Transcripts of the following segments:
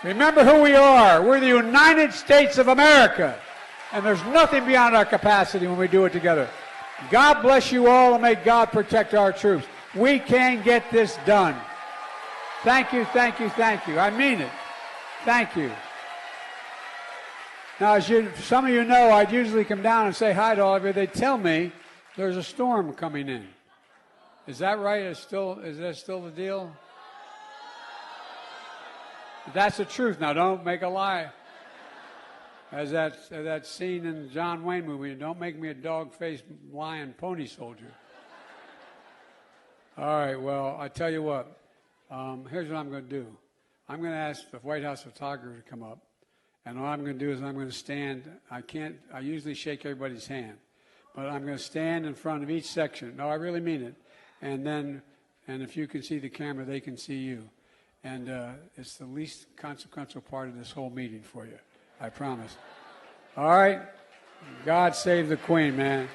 Remember who we are. We're the United States of America. And there's nothing beyond our capacity when we do it together. God bless you all, and may God protect our troops. We can get this done. Thank you, thank you, thank you. I mean it. Thank you. Now, as some of you know, I'd usually come down and say hi to all of you. They tell me there's a storm coming in. Is that right? Is that still the deal? That's the truth. Now, don't make a lie. As that scene in the John Wayne movie, don't make me a dog-faced lion pony soldier. All right, well, I tell you what. Here's what I'm going to do. I'm going to ask the White House photographer to come up. And what I'm going to do is I'm going to stand. I usually shake everybody's hand. But I'm going to stand in front of each section. No, I really mean it. And if you can see the camera, they can see you. And it's the least consequential part of this whole meeting for you. I promise. All right? God save the Queen, man.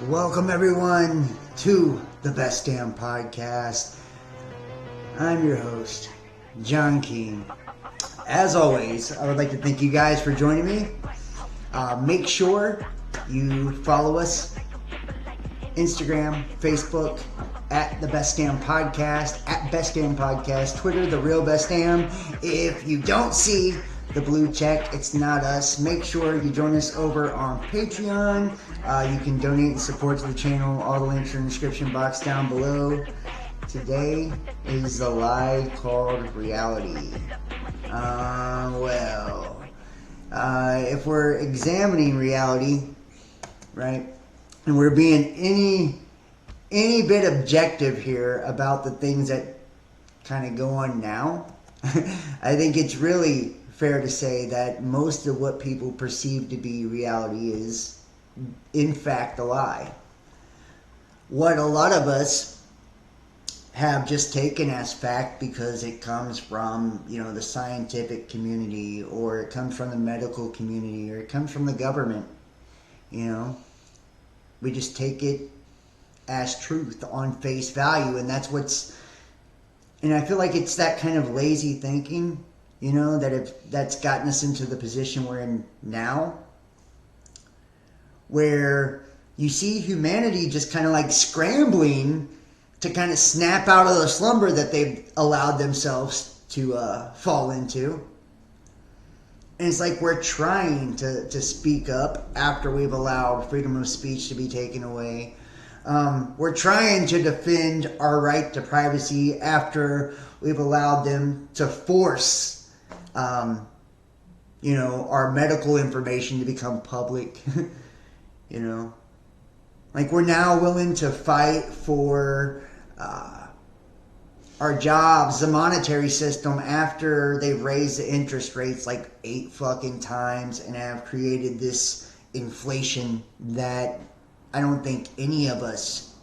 Welcome, everyone, to the Best Damn Podcast. I'm your host, John King. As always, I would like to thank you guys for joining me. Make sure you follow us, Instagram, Facebook, at the Best Damn Podcast, at Best Damn Podcast, Twitter, The Real Best Damn. If you don't see the blue check, it's not us. Make sure you join us over on Patreon. You can donate and support to the channel. All the links are in the description box down below. Today is a lie called reality. If we're examining reality, right, and we're being any bit objective here about the things that kind of go on now, I think it's really fair to say that most of what people perceive to be reality is, in fact, a lie. What a lot of us have just taken as fact because it comes from, the scientific community, or it comes from the medical community, or it comes from the government, we just take it as truth on face value, and and I feel like it's that kind of lazy thinking, that's gotten us into the position we're in now, where you see humanity just kind of like scrambling to kind of snap out of the slumber that they've allowed themselves to fall into. And it's like we're trying to speak up after we've allowed freedom of speech to be taken away. We're trying to defend our right to privacy after we've allowed them to force our medical information to become public. Like we're now willing to fight for our jobs, the monetary system, after they've raised the interest rates like 8 fucking times and have created this inflation that I don't think any of us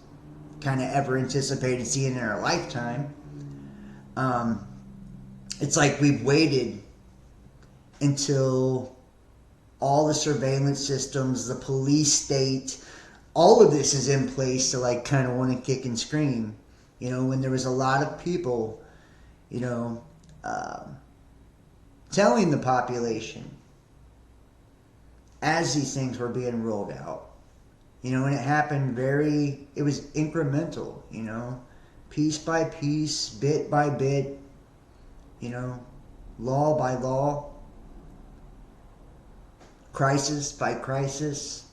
kind of ever anticipated seeing in our lifetime. It's like we've waited until all the surveillance systems, the police state, all of this is in place to like kind of want to kick and scream. When there was a lot of people, telling the population as these things were being rolled out, and it happened it was incremental, piece by piece, bit by bit, law by law, crisis by crisis.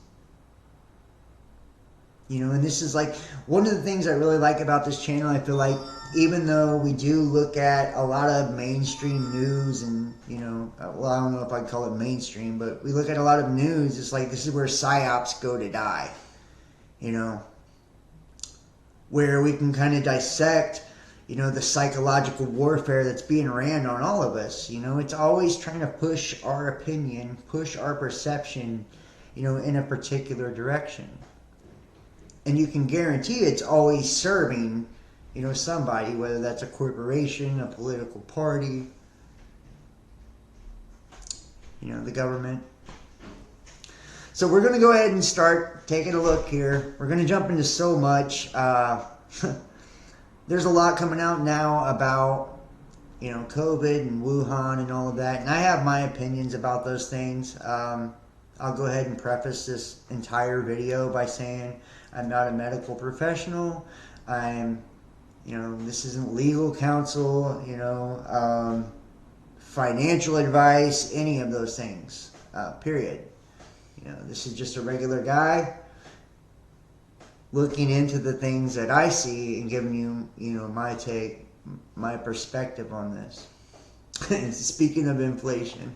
And this is like one of the things I really like about this channel. I feel like even though we do look at a lot of mainstream news and, I don't know if I'd call it mainstream, but we look at a lot of news, it's like this is where psyops go to die, where we can kind of dissect, the psychological warfare that's being ran on all of us. It's always trying to push our opinion, push our perception, in a particular direction. And you can guarantee it's always serving, somebody, whether that's a corporation, a political party, the government, So we're going to go ahead and start taking a look here. We're going to jump into so much. There's a lot coming out now about, COVID and Wuhan and all of that. And I have my opinions about those things. I'll go ahead and preface this entire video by saying I'm not a medical professional. This isn't legal counsel, financial advice, any of those things, period. This is just a regular guy looking into the things that I see and giving you, my take, my perspective on this. And speaking of inflation,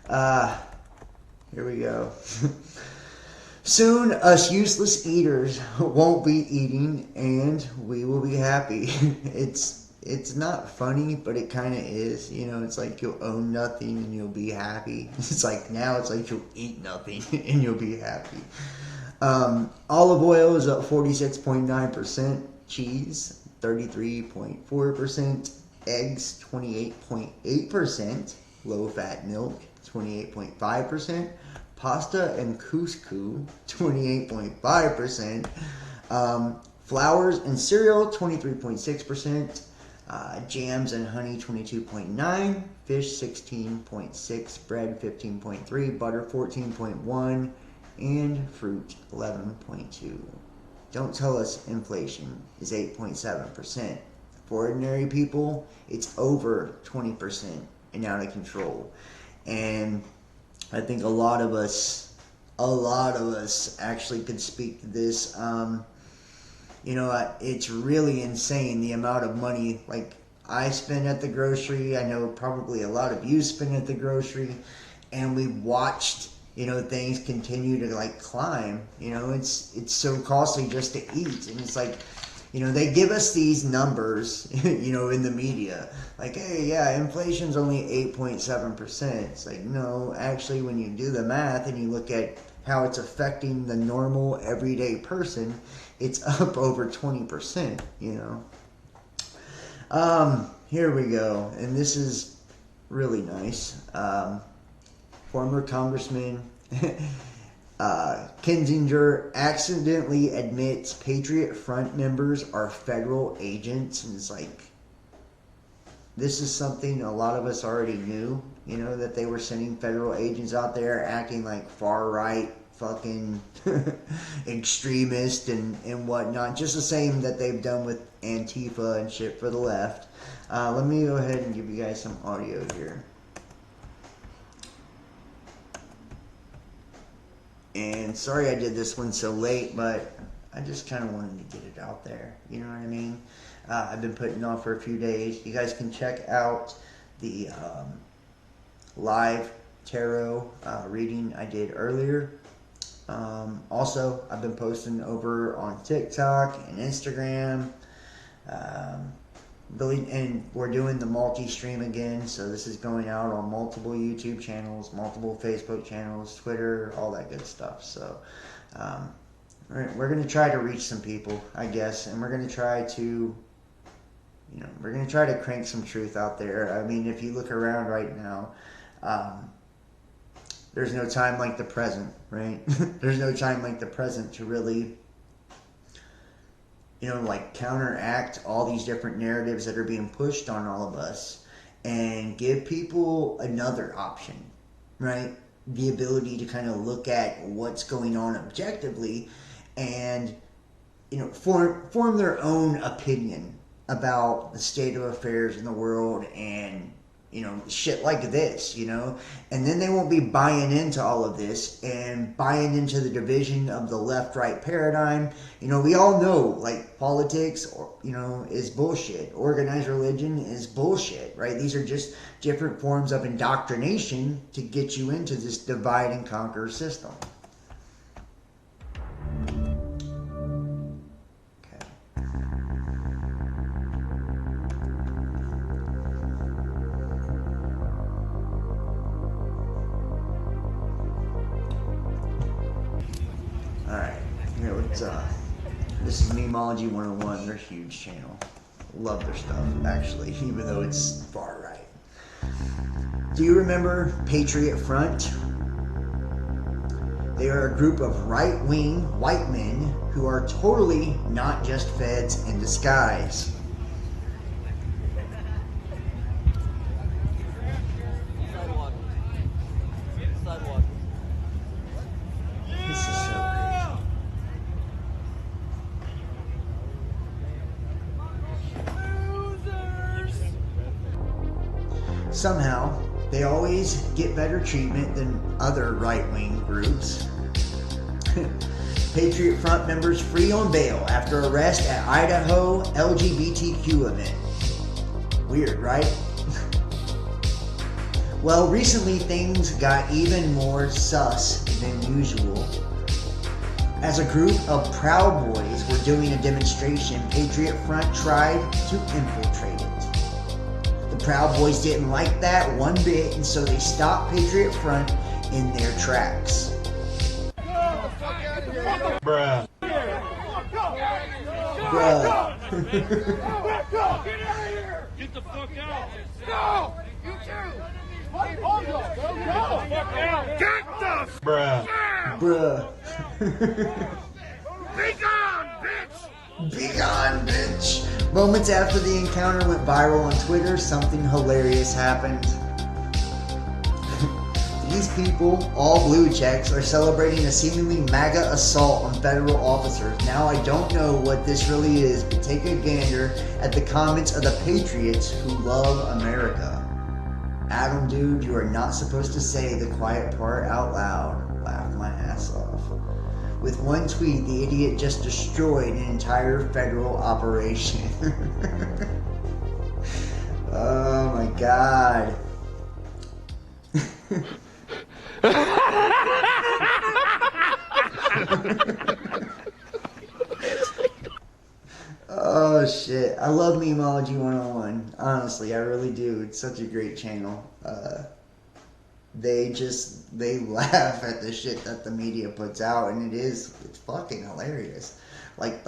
here we go. Soon, us useless eaters won't be eating, and we will be happy. It's not funny, but it kind of is. It's like you'll own nothing and you'll be happy. It's like now it's like you'll eat nothing and you'll be happy. Olive oil is up 46.9%. Cheese, 33.4%. Eggs, 28.8%. Low-fat milk, 28.5%. Pasta and couscous, 28.5%. Flours and cereal, 23.6%. Jams and honey, 22.9%. Fish, 16.6%. Bread, 15.3%. Butter, 14.1%. And fruit, 11.2%. Don't tell us inflation is 8.7%. For ordinary people, it's over 20% and out of control. And I think a lot of us actually could speak to this. It's really insane the amount of money like I spend at the grocery. I know probably a lot of you spend at the grocery, and we watched things continue to climb. It's so costly just to eat, and it's like they give us these numbers in the media like, hey, yeah, inflation's only 8.7%. It's like, no, actually, when you do the math and you look at how it's affecting the normal everyday person, it's up over 20%. Here we go, and this is really nice. Former Congressman Kinzinger accidentally admits Patriot Front members are federal agents, and it's like, this is something a lot of us already knew, that they were sending federal agents out there acting like far-right fucking extremists and whatnot, just the same that they've done with Antifa and shit for the left. Let me go ahead and give you guys some audio here. And sorry I did this one so late, but I just kind of wanted to get it out there. You know what I mean? I've been putting it off for a few days. You guys can check out the live tarot reading I did earlier. Also, I've been posting over on TikTok and Instagram. And we're doing the multi-stream again, so this is going out on multiple YouTube channels, multiple Facebook channels, Twitter, all that good stuff. So we're going to try to reach some people, I guess, and we're going to try to crank some truth out there. I mean, if you look around right now, there's no time like the present, right? There's no time like the present to really counteract all these different narratives that are being pushed on all of us and give people another option, right? The ability to kind of look at what's going on objectively and, form their own opinion about the state of affairs in the world and, shit like this, and then they won't be buying into all of this and buying into the division of the left-right paradigm. We all know, politics, is bullshit. Organized religion is bullshit, right? These are just different forms of indoctrination to get you into this divide and conquer system. This is Memology 101. They're a huge channel. Love their stuff, actually, even though it's far right. Do you remember Patriot Front? They are a group of right-wing white men who are totally not just feds in disguise. This is so crazy. Somehow, they always get better treatment than other right-wing groups. Patriot Front members free on bail after arrest at Idaho LGBTQ event. Weird, right? Well, recently things got even more sus than usual. As a group of Proud Boys were doing a demonstration, Patriot Front tried to infiltrate it. The Proud Boys didn't like that one bit, and so they stopped Patriot Front in their tracks. Bruh. Bruh. Get out of here! Get the fuck out! Go! You too! Get the bruh! Bruh. Be gone, bitch! Be gone, bitch! Moments after the encounter went viral on Twitter, something hilarious happened. These people, all blue checks, are celebrating a seemingly MAGA assault on federal officers. Now I don't know what this really is, but take a gander at the comments of the patriots who love America. Adam, dude, you are not supposed to say the quiet part out loud. Laugh my ass off. With one tweet, the idiot just destroyed an entire federal operation. Oh my god. Oh shit. I love Memeology 101. Honestly, I really do. It's such a great channel. They laugh at the shit that the media puts out, and it's fucking hilarious. Like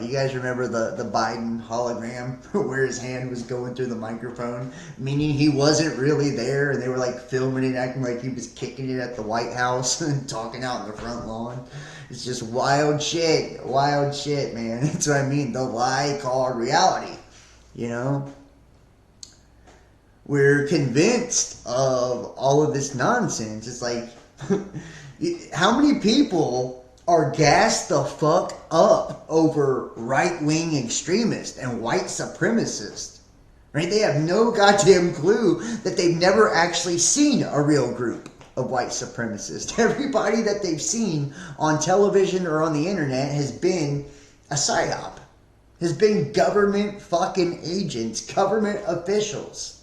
you guys remember the Biden hologram where his hand was going through the microphone, meaning he wasn't really there, and they were like filming it, acting like he was kicking it at the White House and talking out in the front lawn. It's just wild shit, man. That's what I mean. The lie called reality, you know? We're convinced of all of this nonsense. It's like, how many people are gassed the fuck up over right-wing extremists and white supremacists? Right? They have no goddamn clue that they've never actually seen a real group of white supremacists. Everybody that they've seen on television or on the internet has been a psyop. Has been government fucking agents, government officials.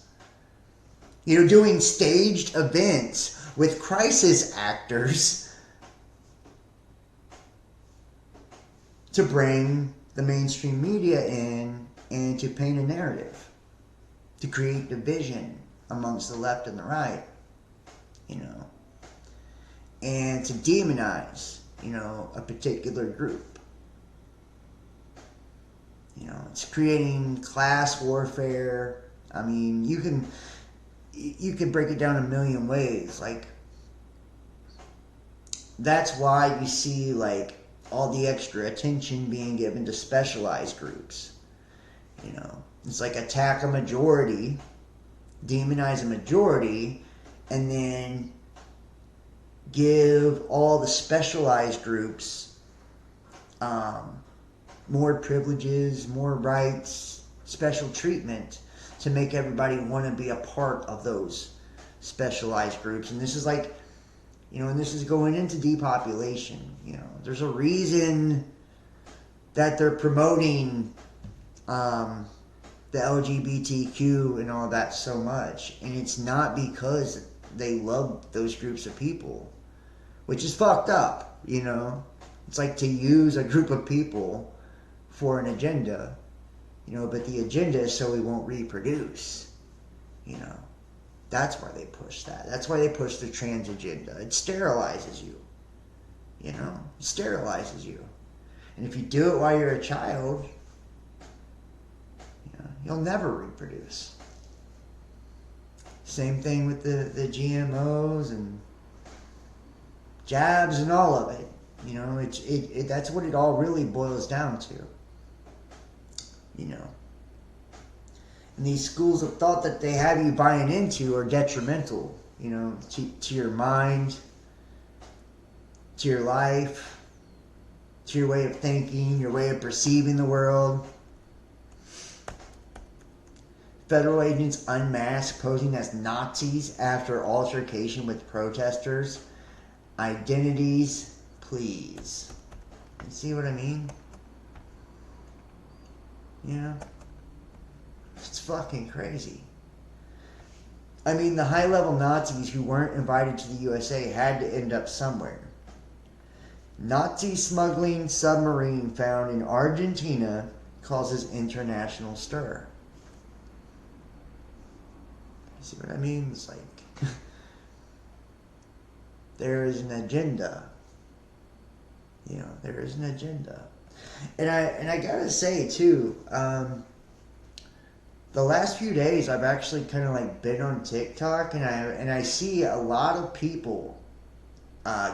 You know, doing staged events with crisis actors to bring the mainstream media in and to paint a narrative, to create division amongst the left and the right, you know, and to demonize, you know, a particular group. You know, it's creating class warfare. I mean, you can break it down a million ways. Like, that's why you see, like, all the extra attention being given to specialized groups. You know, it's like attack a majority, demonize a majority, and then give all the specialized groups more privileges, more rights, special treatment to make everybody want to be a part of those specialized groups. And this is like, you know, and this is going into depopulation. You know, there's a reason that they're promoting the LGBTQ and all that so much. And it's not because they love those groups of people, which is fucked up, you know. It's like to use a group of people for an agenda, you know, but the agenda is so we won't reproduce, you know. That's why they push that. That's why they push the trans agenda. It sterilizes you, you know. It sterilizes you. And if you do it while you're a child, you know, you'll never reproduce. Same thing with the GMOs and jabs and all of it. You know, that's what it all really boils down to. You know. And these schools of thought that they have you buying into are detrimental, you know, to your mind, to your life, to your way of thinking, your way of perceiving the world. Federal agents unmasked posing as Nazis after altercation with protesters. Identities, please. You see what I mean? Yeah. It's fucking crazy. I mean, the high-level Nazis who weren't invited to the USA had to end up somewhere. Nazi smuggling submarine found in Argentina causes international stir. See what I mean? It's like there is an agenda. You know, there is an agenda. And I gotta say too, the last few days I've actually kind of like been on TikTok, and I see a lot of people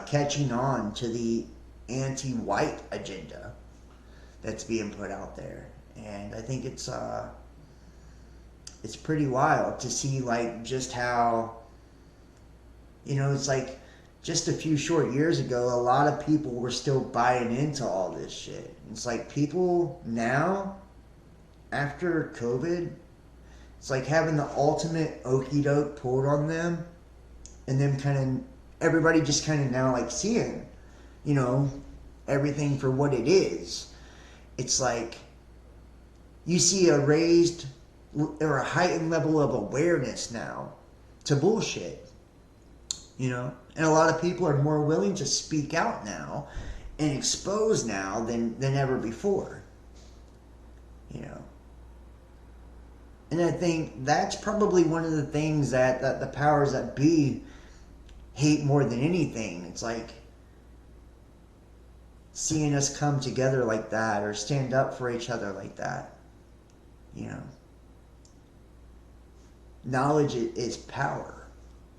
catching on to the anti-white agenda that's being put out there, and I think it's pretty wild to see like just how, you know, it's like just a few short years ago a lot of people were still buying into all this shit. It's like people now after COVID, it's like having the ultimate okie doke pulled on them, and them kind of everybody just kind of now like seeing, you know, everything for what it is. It's like you see a raised or a heightened level of awareness now to bullshit, you know, and a lot of people are more willing to speak out now and expose now than ever before, you know. And I think that's probably one of the things that the powers that be hate more than anything. It's like seeing us come together like that or stand up for each other like that, you know. Knowledge is power,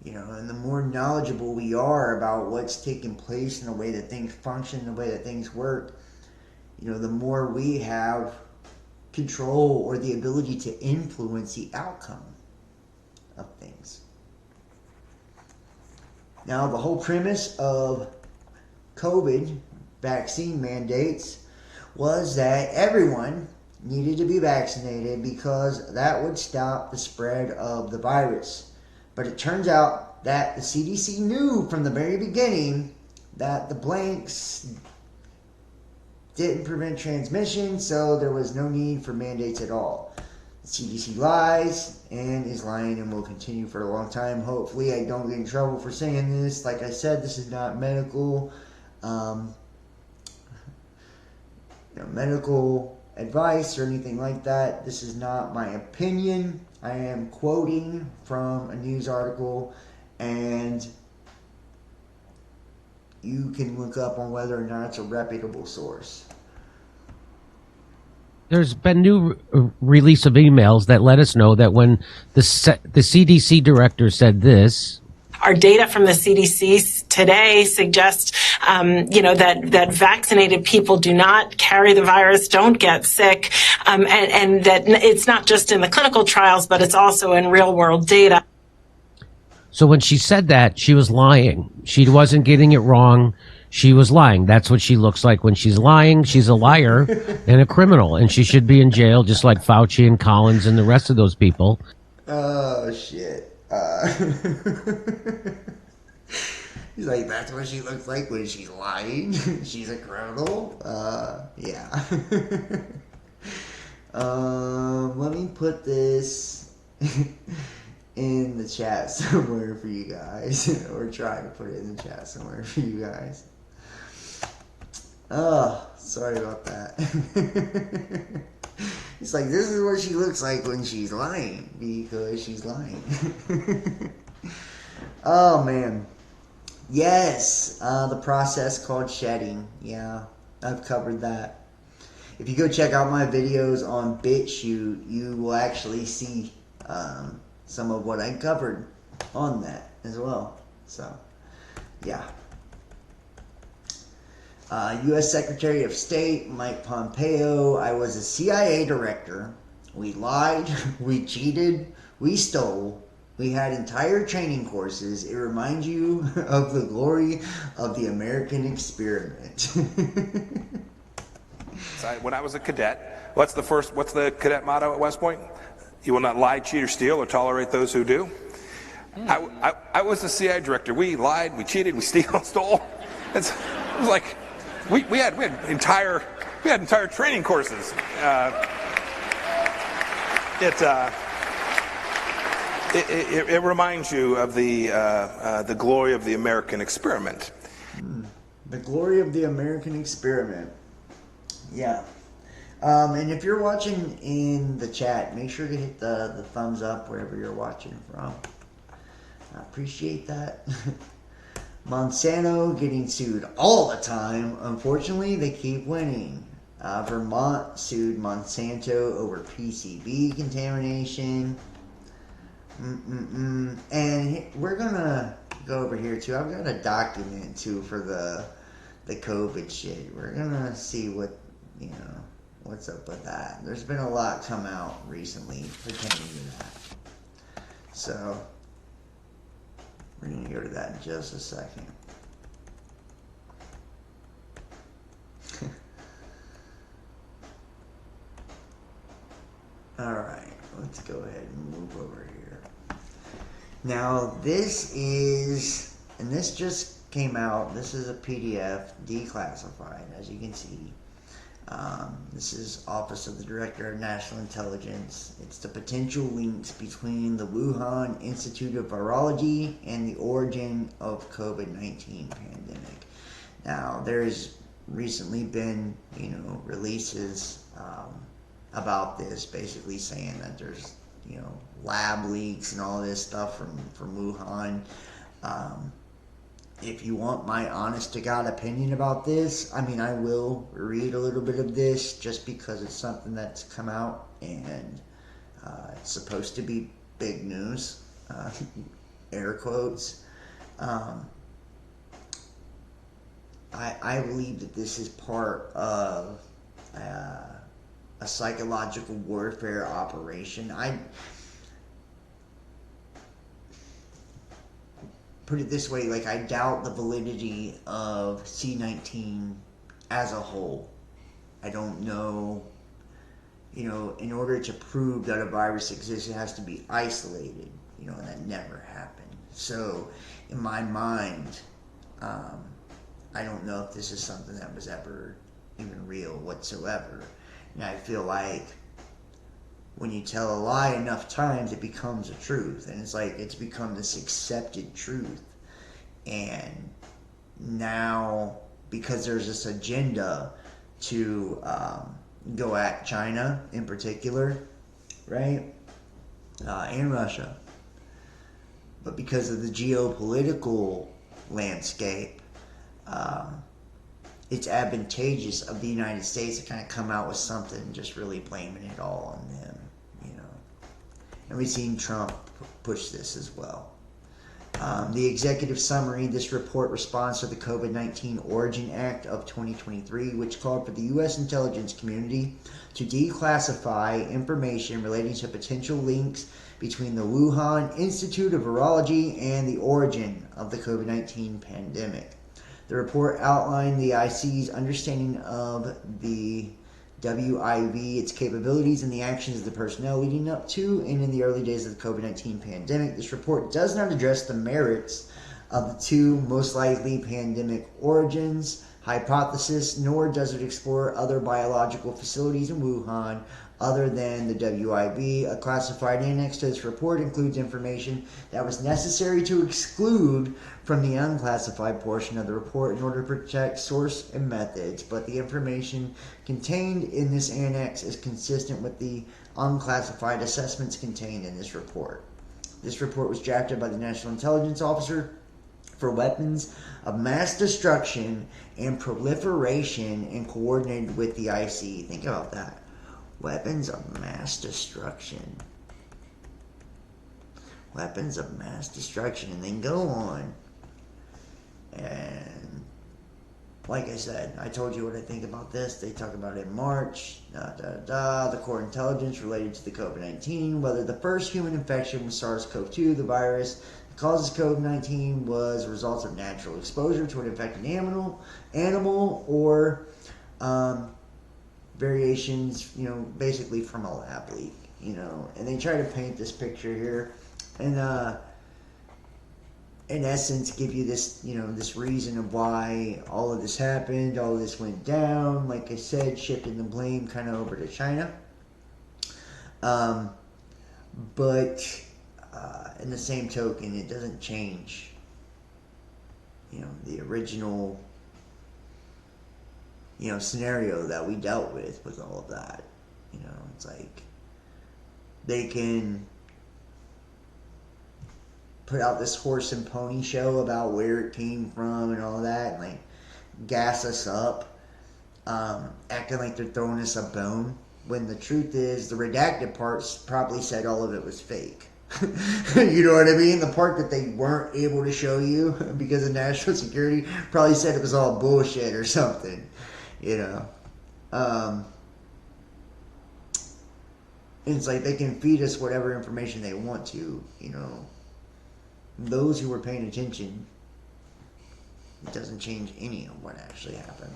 you know, and the more knowledgeable we are about what's taking place and the way that things function, the way that things work, you know, the more we have control or the ability to influence the outcome of things. Now, the whole premise of COVID vaccine mandates was that everyone needed to be vaccinated because that would stop the spread of the virus. But it turns out that the CDC knew from the very beginning that the blanks didn't prevent transmission, so there was no need for mandates at all. The CDC lies and is lying and will continue for a long time. Hopefully I don't get in trouble for saying this. Like I said, this is not medical medical advice or anything like that. This is not my opinion. I am quoting from a news article, and you can look up on whether or not it's a reputable source. There's been new release of emails that let us know that when the CDC director said this, our data from the CDC today suggests, that vaccinated people do not carry the virus, don't get sick, and that it's not just in the clinical trials, but it's also in real world data. So when she said that, she was lying. She wasn't getting it wrong. She was lying. That's what she looks like when she's lying. She's a liar and a criminal, and she should be in jail just like Fauci and Collins and the rest of those people. Oh, shit. He's like, that's what she looks like when she's lying. She's a criminal. Yeah. Let me put this in the chat somewhere for you guys. Or try to put it in the chat somewhere for you guys. Oh, sorry about that. It's like, this is what she looks like when she's lying, because she's lying. Oh, man. Yes, the process called shedding. Yeah, I've covered that. If you go check out my videos on BitChute, you will actually see some of what I covered on that as well. So, yeah. U.S. Secretary of State Mike Pompeo. I was a CIA director. We lied, we cheated, we stole. We had entire training courses. It reminds you of the glory of the American experiment. When I was a cadet, what's the cadet motto at West Point? You will not lie, cheat, or steal, or tolerate those who do. I was the CIA director. We lied, we cheated, we stole. It was like we had entire training courses. It reminds you of the glory of the American experiment. The glory of the American experiment. Yeah. And if you're watching in the chat, make sure to hit the thumbs up wherever you're watching from. I appreciate that. Monsanto getting sued all the time. Unfortunately, they keep winning. Vermont sued Monsanto over PCB contamination. And we're gonna go over here too. I've got a document too for the COVID shit. We're gonna see what's up with that. There's been a lot come out recently pertaining to that. So we're gonna go to that in just a second. Alright, let's go ahead and move over here. Now this just came out. This is a PDF declassified, as you can see. This is Office of the Director of National Intelligence. It's the potential links between the Wuhan Institute of Virology and the origin of COVID-19 pandemic. Now, there's recently been, releases about this, basically saying that there's, lab leaks and all this stuff from Wuhan. If you want my honest to God opinion about this, I will read a little bit of this just because it's something that's come out and it's supposed to be big news, air quotes. I believe that this is part of a psychological warfare operation. Put it this way, I doubt the validity of C-19 as a whole. I don't know, in order to prove that a virus exists, it has to be isolated, and that never happened. So, in my mind, I don't know if this is something that was ever even real whatsoever. And I feel like when you tell a lie enough times, it becomes a truth. And it's become this accepted truth. And now, because there's this agenda to go at China in particular, right? And Russia. But because of the geopolitical landscape, it's advantageous of the United States to kind of come out with something just really blaming it all on them, And we've seen Trump push this as well. The executive summary, this report responds to the COVID-19 Origin Act of 2023, which called for the U.S. intelligence community to declassify information relating to potential links between the Wuhan Institute of Virology and the origin of the COVID-19 pandemic. The report outlined the IC's understanding of the WIV, its capabilities, and the actions of the personnel leading up to and in the early days of the COVID-19 pandemic. This report does not address the merits of the two most likely pandemic origins hypothesis, nor does it explore other biological facilities in Wuhan other than the WIV. A classified annex to this report includes information that was necessary to exclude from the unclassified portion of the report in order to protect source and methods, but the information contained in this annex is consistent with the unclassified assessments contained in this report. This report was drafted by the National Intelligence Officer for Weapons of Mass Destruction and Proliferation and coordinated with the IC. Think about that. Weapons of mass destruction. Weapons of mass destruction. And then go on. And like I said, I told you what I think about this. They talk about it in March. The core intelligence related to the COVID-19, whether the first human infection with SARS-CoV-2, the virus that causes COVID-19, was a result of natural exposure to an infected animal or variations, basically from a lab leak, And they try to paint this picture here, and in essence, give you this, this reason of why all of this happened, all of this went down. Like I said, shifting the blame kind of over to China. But in the same token, it doesn't change, the original, scenario that we dealt with all of that. It's like they can put out this horse and pony show about where it came from and all that, and like gas us up, acting like they're throwing us a bone, when the truth is the redacted parts probably said all of it was fake. You know what I mean? The part that they weren't able to show you because of national security probably said it was all bullshit or something, It's like they can feed us whatever information they want to, Those who were paying attention, it doesn't change any of what actually happened.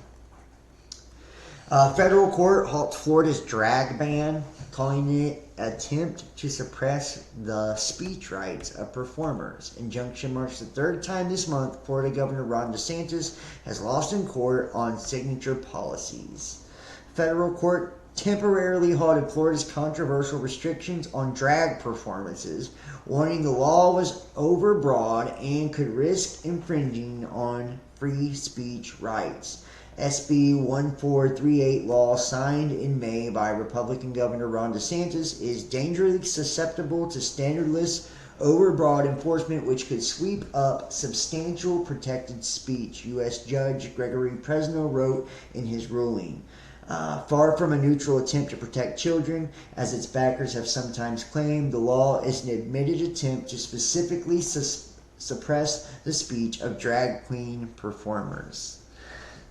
Federal court halts Florida's drag ban, calling it attempt to suppress the speech rights of performers. Injunction marks the third time this month Florida Governor Ron DeSantis has lost in court on signature policies. Federal court temporarily halted Florida's controversial restrictions on drag performances, warning the law was overbroad and could risk infringing on free speech rights. SB 1438 law, signed in May by Republican Governor Ron DeSantis, is dangerously susceptible to standardless, overbroad enforcement which could sweep up substantial protected speech, U.S. Judge Gregory Presno wrote in his ruling. Far from a neutral attempt to protect children, as its backers have sometimes claimed, the law is an admitted attempt to specifically suppress the speech of drag queen performers.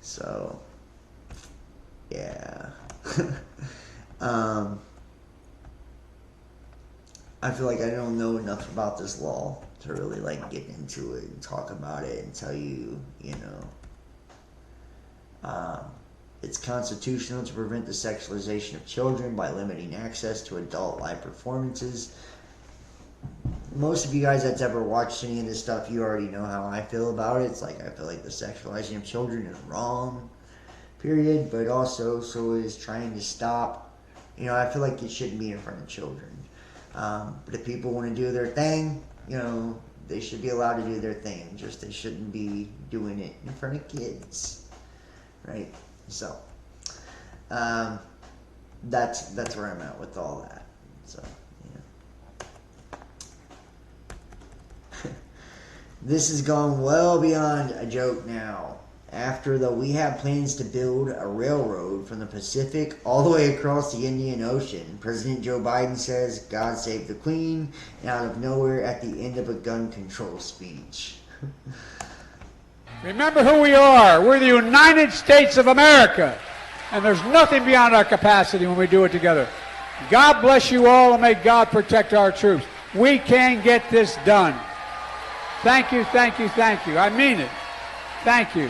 So, yeah. I feel like I don't know enough about this law to really get into it and talk about it and tell you, it's constitutional to prevent the sexualization of children by limiting access to adult live performances. Most of you guys that's ever watched any of this stuff, you already know how I feel about it. It's like I feel like the sexualizing of children is wrong, period. But also, so is trying to stop. I feel like it shouldn't be in front of children. But if people want to do their thing, they should be allowed to do their thing. Just they shouldn't be doing it in front of kids, right? So, that's where I'm at with all that. So, This has gone well beyond a joke now. After we have plans to build a railroad from the Pacific all the way across the Indian Ocean, President Joe Biden says, God save the Queen, and out of nowhere at the end of a gun control speech. Remember who we are. We're the United States of America. And there's nothing beyond our capacity when we do it together. God bless you all, and may God protect our troops. We can get this done. Thank you, thank you, thank you. I mean it. Thank you.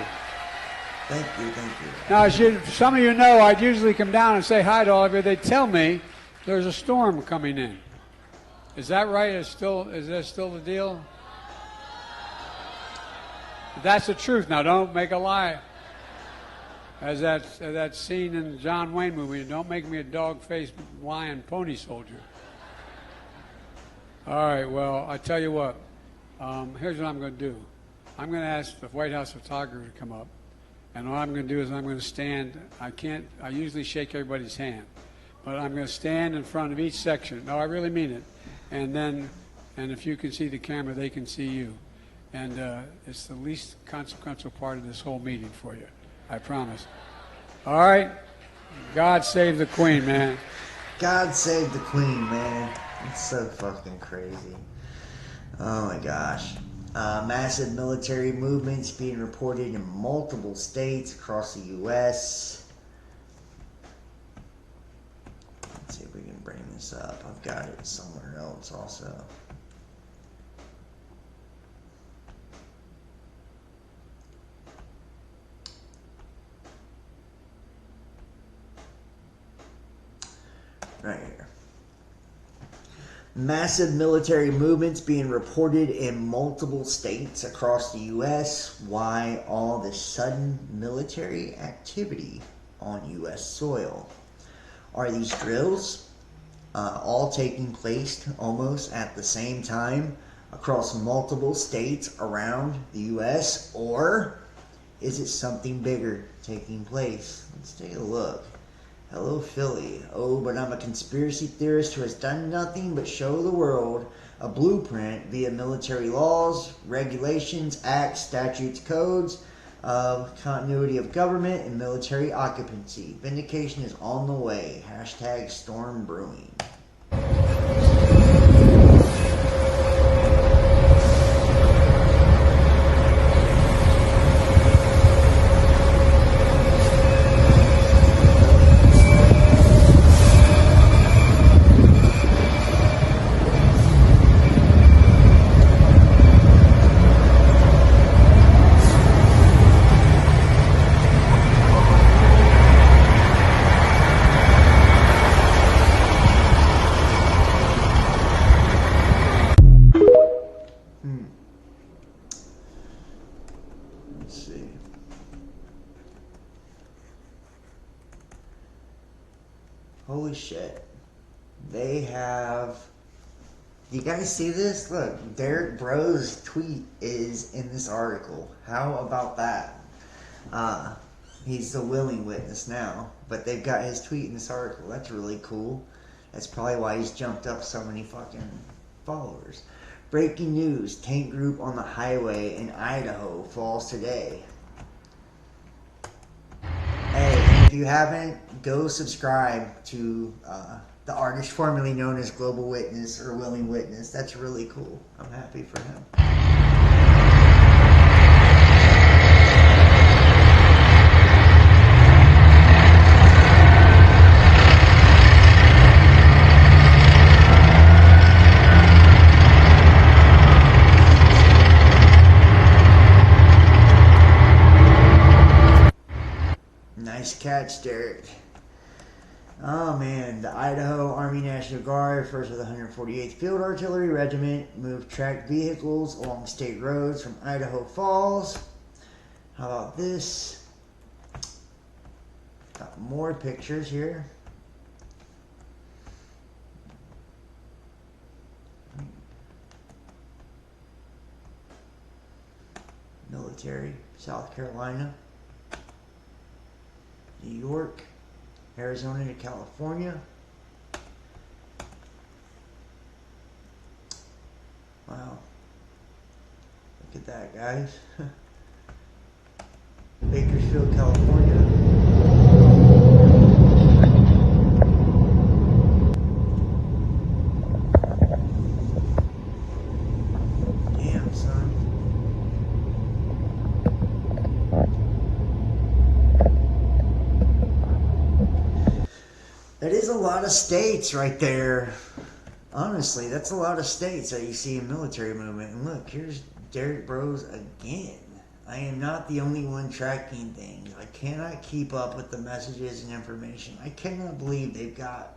Thank you, thank you. Now, as some of you know, I'd usually come down and say hi to all of you. They'd tell me there's a storm coming in. Is that right? Is that still the deal? That's the truth. Now, don't make a lie. As that scene in the John Wayne movie, don't make me a dog-faced lion pony soldier. All right, well, I tell you what. Here's what I'm going to do. I'm going to ask the White House photographer to come up. And what I'm going to do is I'm going to stand. I usually shake everybody's hand. But I'm going to stand in front of each section. No, I really mean it. And if you can see the camera, they can see you. And it's the least consequential part of this whole meeting for you. I promise. All right? God save the Queen, man. God save the Queen, man. It's so fucking crazy. Oh my gosh. Massive military movements being reported in multiple states across the U.S. Let's see if we can bring this up. I've got it somewhere else also. Right here. Massive military movements being reported in multiple states across the U.S. Why all this sudden military activity on U.S. soil? Are these drills all taking place almost at the same time across multiple states around the U.S.? Or is it something bigger taking place? Let's take a look. Hello, Philly. Oh, but I'm a conspiracy theorist who has done nothing but show the world a blueprint via military laws, regulations, acts, statutes, codes of continuity of government and military occupancy. Vindication is on the way. Hashtag storm brewing. Holy shit. They have... You guys see this? Look, Derek Bro's tweet is in this article. How about that? He's the willing witness now, but they've got his tweet in this article. That's really cool. That's probably why he's jumped up so many fucking followers. Breaking news. Tank group on the highway in Idaho falls today. Hey, if you haven't, go subscribe to the artist formerly known as Global Witness or Willing Witness. That's really cool. I'm happy for him. Nice catch, Derek. Oh man, the Idaho Army National Guard, 1st of the 148th Field Artillery Regiment, moved tracked vehicles along state roads from Idaho Falls. How about this? Got more pictures here. Military, South Carolina, New York, Arizona to California. Wow. Look at that, guys. Bakersfield, California. Damn, son. That is a lot of states right there. Honestly, that's a lot of states that you see in military movement. And look, here's Derek Bros again. I am not the only one tracking things. I cannot keep up with the messages and information. I cannot believe they've got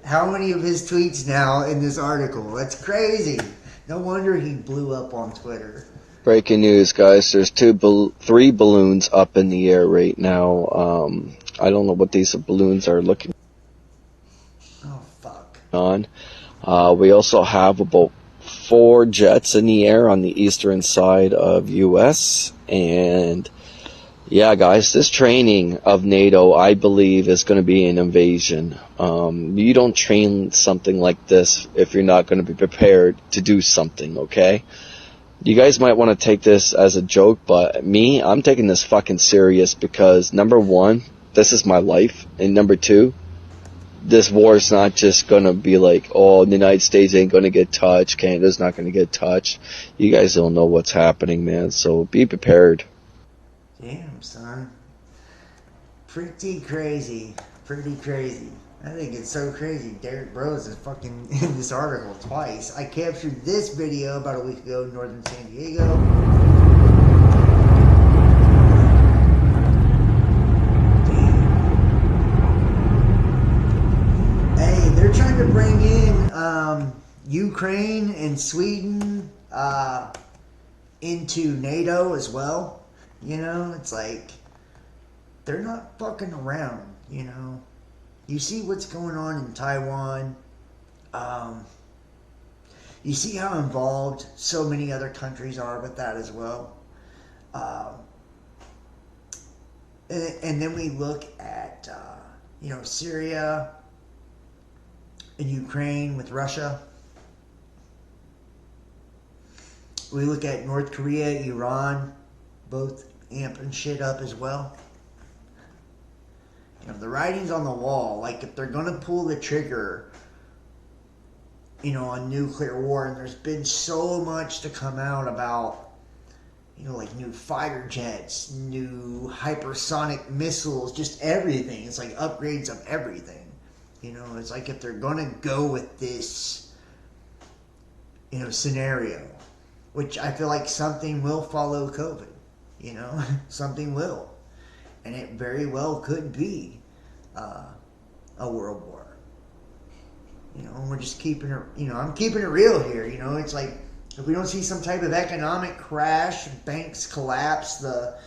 how many of his tweets now in this article. That's crazy. No wonder he blew up on Twitter. Breaking news, guys. There's three balloons up in the air right now. I don't know what these balloons are looking on. We also have about 4 jets in the air on the eastern side of U.S. And yeah, guys, this training of NATO, I believe, is going to be an invasion. You don't train something like this if you're not going to be prepared to do something, okay? You guys might want to take this as a joke, but me, I'm taking this fucking serious because, number one, this is my life, and number two, this war is not just going to be like, oh, the United States ain't going to get touched, Canada's not going to get touched. You guys don't know what's happening, man, so be prepared. Damn, son. Pretty crazy. Pretty crazy. I think it's so crazy. Derek Bros is fucking in this article twice. I captured this video about a week ago in northern San Diego. Hey, they're trying to bring in Ukraine and Sweden into NATO as well. You know, it's like they're not fucking around, you know. You see what's going on in Taiwan. You see how involved so many other countries are with that as well. And then we look at, you know, Syria and Ukraine with Russia. We look at North Korea, Iran, both amping shit up as well. You know, the writing's on the wall. Like, if they're going to pull the trigger, you know, on nuclear war, and there's been so much to come out about, you know, like new fighter jets, new hypersonic missiles, just everything. It's like upgrades of everything. You know, it's like if they're going to go with this, you know, scenario, which I feel like something will follow COVID, you know, something will. And it very well could be a world war. You know, and we're just keeping it, you know, I'm keeping it real here. You know, it's like if we don't see some type of economic crash, banks collapse, the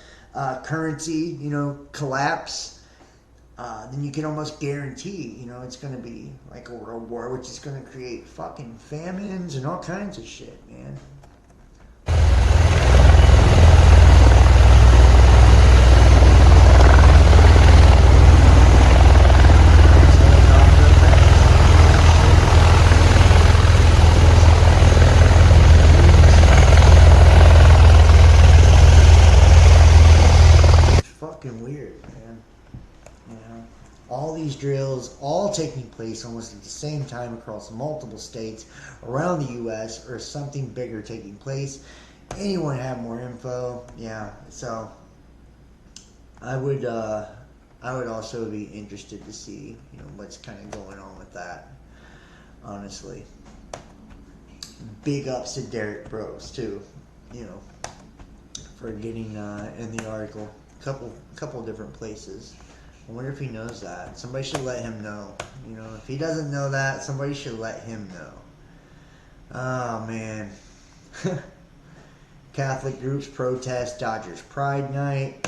currency, you know, collapse, then you can almost guarantee, you know, it's going to be like a world war, which is going to create fucking famines and all kinds of shit, man. Weird, man. You know, all these drills all taking place almost at the same time across multiple states around the U.S. or something bigger taking place. Anyone have more info? Yeah. So I would also be interested to see, you know, what's kind of going on with that. Honestly, big ups to Derek Bros too. You know, for getting in the article. Couple different places. I wonder if he knows that. Somebody should let him know. You know, if he doesn't know that, somebody should let him know. Oh, man. Catholic groups protest Dodgers Pride Night.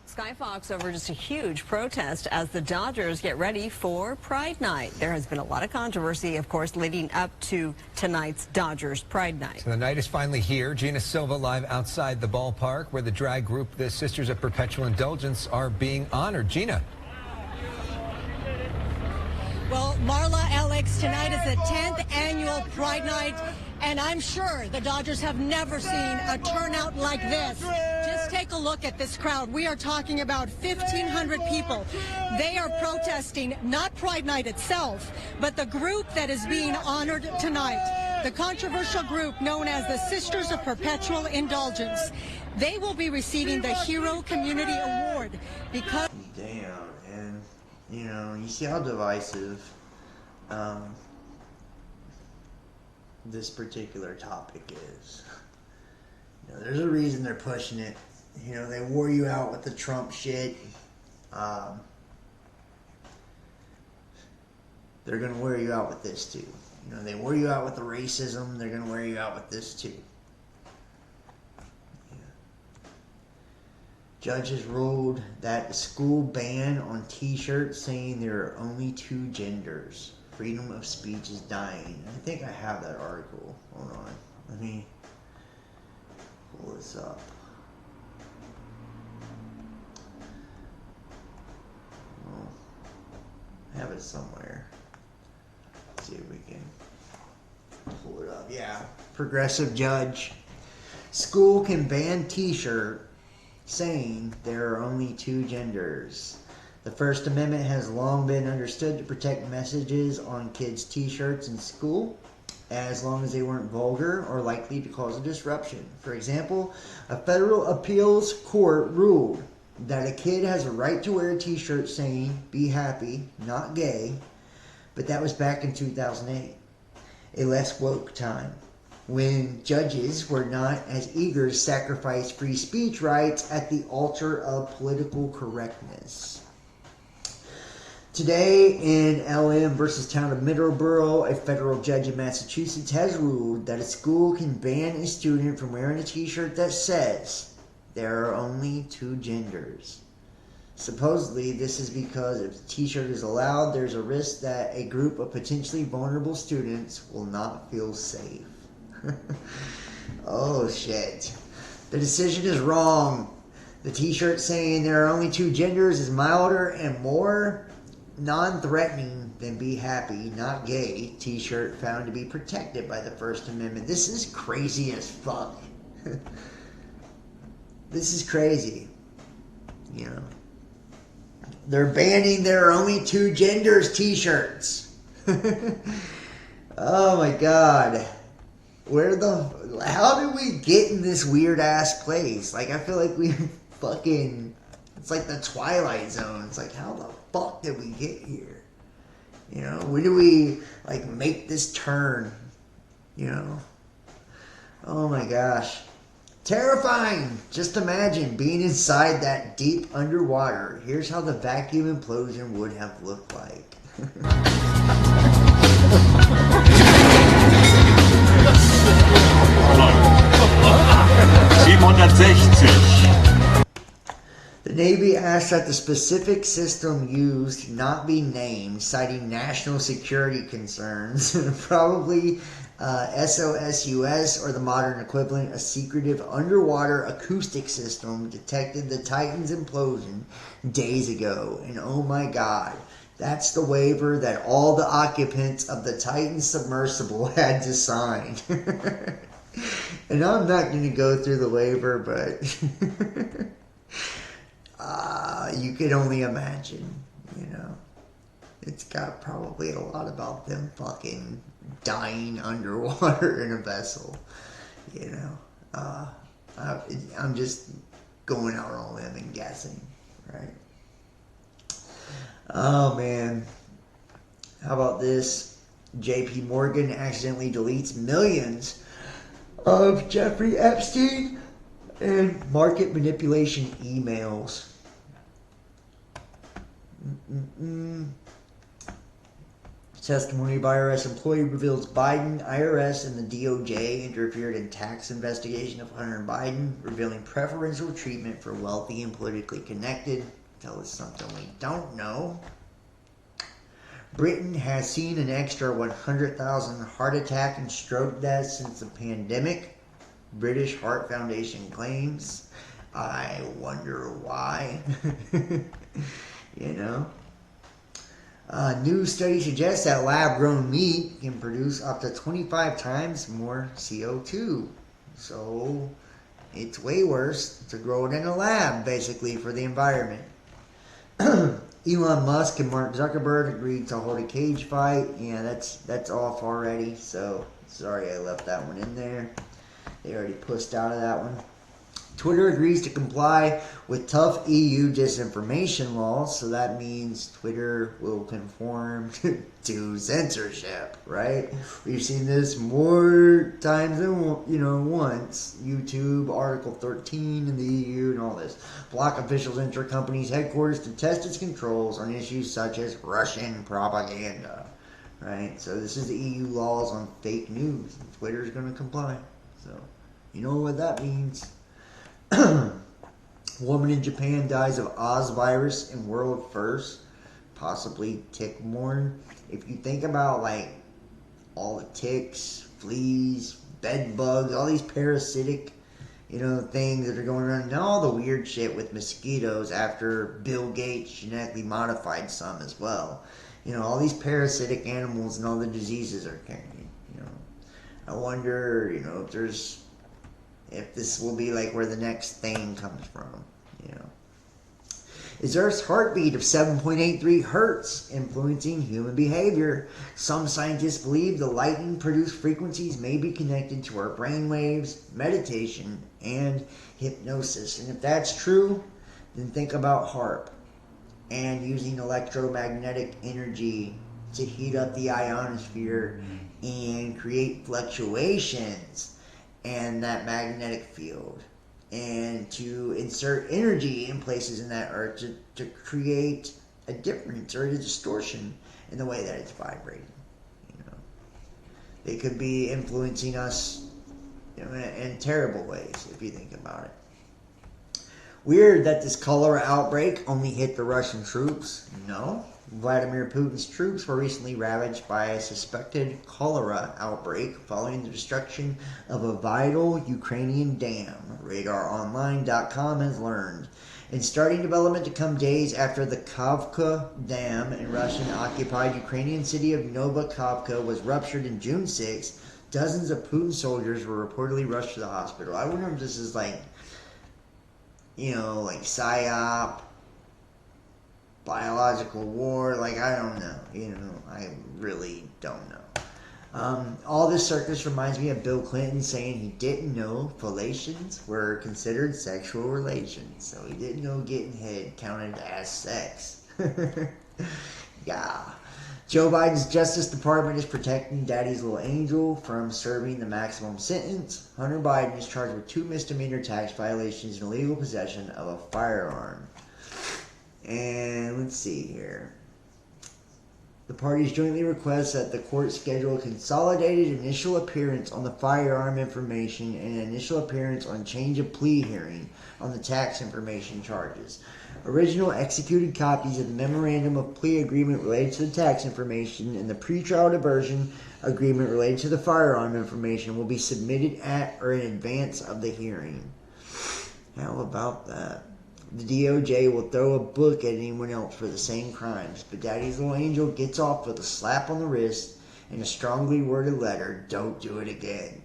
Sky Fox over just a huge protest as the Dodgers get ready for Pride Night. There has been a lot of controversy, of course, leading up to tonight's Dodgers Pride Night. So the night is finally here. Gina Silva live outside the ballpark where the drag group, the Sisters of Perpetual Indulgence, are being honored. Gina. Well, Marla, Alex, tonight is the 10th annual Pride Night, and I'm sure the Dodgers have never seen a turnout like this. Just take a look at this crowd. We are talking about 1,500 people. They are protesting not Pride Night itself, but the group that is being honored tonight, the controversial group known as the Sisters of Perpetual Indulgence. They will be receiving the Hero Community Award because... Damn, and, you know, you see how divisive this particular topic is. You know, there's a reason they're pushing it. You know, they wore you out with the Trump shit. They're going to wear you out with this too. You know, they wore you out with the racism. They're going to wear you out with this too. Yeah. Judges ruled that the school ban on t-shirts saying there are only two genders. Freedom of speech is dying. I think I have that article. Hold on. Let me pull this up. Oh, I have it somewhere. Let's see if we can pull it up. Yeah. Progressive judge. School can ban t-shirt saying there are only two genders. The First Amendment has long been understood to protect messages on kids' t-shirts in school, as long as they weren't vulgar or likely to cause a disruption. For example, a federal appeals court ruled that a kid has a right to wear a t-shirt saying, "Be happy, not gay," but that was back in 2008, a less woke time, when judges were not as eager to sacrifice free speech rights at the altar of political correctness. Today, in LM versus Town of Middleborough, a federal judge in Massachusetts has ruled that a school can ban a student from wearing a t-shirt that says there are only two genders. Supposedly, this is because if the t-shirt is allowed, there's a risk that a group of potentially vulnerable students will not feel safe. Oh shit. The decision is wrong. The t-shirt saying there are only two genders is milder and more non-threatening than "Be happy, not gay" t-shirt found to be protected by the First Amendment. This is crazy as fuck. This is crazy. You know, they're banning "there are only two genders" t-shirts. Oh my god. How did we get in this weird ass place? Like, I feel like we fucking, it's like the Twilight Zone. It's like, how the fuck did we get here? You know, when do we, like, make this turn? You know? Oh my gosh. Terrifying! Just imagine being inside that deep underwater. Here's how the vacuum implosion would have looked like. The Navy asked that the specific system used not be named, citing national security concerns. Probably SOSUS, or the modern equivalent, a secretive underwater acoustic system, detected the Titan's implosion days ago. And oh my god, that's the waiver that all the occupants of the Titan submersible had to sign. And I'm not going to go through the waiver, but you could only imagine, you know. It's got probably a lot about them fucking dying underwater in a vessel, you know. I'm just going out on a limb and guessing, right? Oh man. How about this? JP Morgan accidentally deletes millions of Jeffrey Epstein and market manipulation emails. Testimony by IRS employee reveals Biden, IRS, and the DOJ interfered in tax investigation of Hunter Biden, revealing preferential treatment for wealthy and politically connected. Tell us something we don't know. Britain has seen an extra 100,000 heart attack and stroke deaths since the pandemic. British Heart Foundation claims. I wonder why. You know? New study suggests that lab-grown meat can produce up to 25 times more CO2. So, it's way worse to grow it in a lab, basically, for the environment. Elon Musk and Mark Zuckerberg agreed to hold a cage fight. Yeah, that's off already, so sorry I left that one in there. They already pushed out of that one. Twitter agrees to comply with tough EU disinformation laws, so that means Twitter will conform to censorship, right? We've seen this more times than once. YouTube, Article 13 in the EU, and all this. Block officials enter companies' headquarters to test its controls on issues such as Russian propaganda, right? So this is the EU laws on fake news. Twitter's going to comply. So you know what that means. Woman in Japan dies of Oz virus in world first, possibly tick-borne. If you think about like all the ticks, fleas, bed bugs, all these parasitic, things that are going around, and all the weird shit with mosquitoes after Bill Gates genetically modified some as well. All these parasitic animals and all the diseases are carrying. I wonder, if this will be like where the next thing comes from, is Earth's heartbeat of 7.83 hertz, influencing human behavior. Some scientists believe the lightning-produced frequencies may be connected to our brainwaves, meditation, and hypnosis. And if that's true, then think about HAARP and using electromagnetic energy to heat up the ionosphere and create fluctuations in that magnetic field, and to insert energy in places in that earth to create a difference or a distortion in the way that it's vibrating. They could be influencing us in terrible ways if you think about it. Weird that this cholera outbreak only hit the Russian troops. No. Vladimir Putin's troops were recently ravaged by a suspected cholera outbreak following the destruction of a vital Ukrainian dam, RadarOnline.com has learned. In starting development to come days after the Kavka Dam in Russian-occupied Ukrainian city of Novokhovka was ruptured in June 6, dozens of Putin soldiers were reportedly rushed to the hospital. I wonder if this is like PSYOP, biological war, I don't know. I really don't know. All this circus reminds me of Bill Clinton saying he didn't know fellations were considered sexual relations. So he didn't know getting head counted as sex. Yeah. Joe Biden's Justice Department is protecting Daddy's little angel from serving the maximum sentence. Hunter Biden is charged with 2 misdemeanor tax violations and illegal possession of a firearm. And let's see here. The parties jointly request that the court schedule a consolidated initial appearance on the firearm information and an initial appearance on change of plea hearing on the tax information charges. Original executed copies of the memorandum of plea agreement related to the tax information and the pretrial diversion agreement related to the firearm information will be submitted at or in advance of the hearing. How about that? The DOJ will throw a book at anyone else for the same crimes, but Daddy's little angel gets off with a slap on the wrist and a strongly worded letter, "Don't do it again."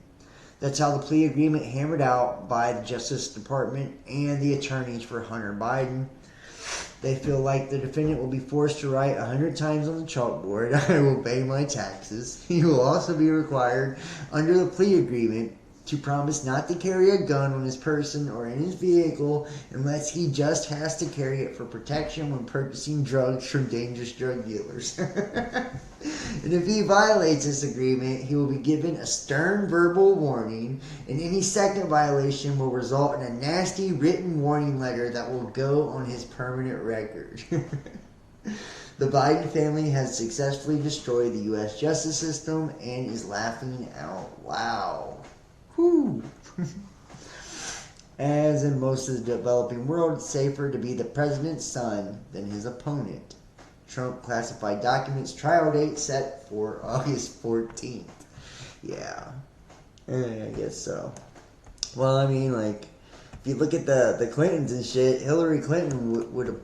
That's how the plea agreement hammered out by the Justice Department and the attorneys for Hunter Biden. They feel like the defendant will be forced to write 100 times on the chalkboard, "I will pay my taxes." He will also be required, under the plea agreement, to promise not to carry a gun on his person or in his vehicle unless he just has to carry it for protection when purchasing drugs from dangerous drug dealers. And if he violates this agreement, he will be given a stern verbal warning, and any second violation will result in a nasty written warning letter that will go on his permanent record. The Biden family has successfully destroyed the U.S. justice system and is laughing out loud. Whew. As in most of the developing world, it's safer to be the president's son than his opponent. Trump classified documents trial date set for August 14th. Yeah. I guess so. Well, I mean, if you look at the Clintons and shit, Hillary Clinton would have,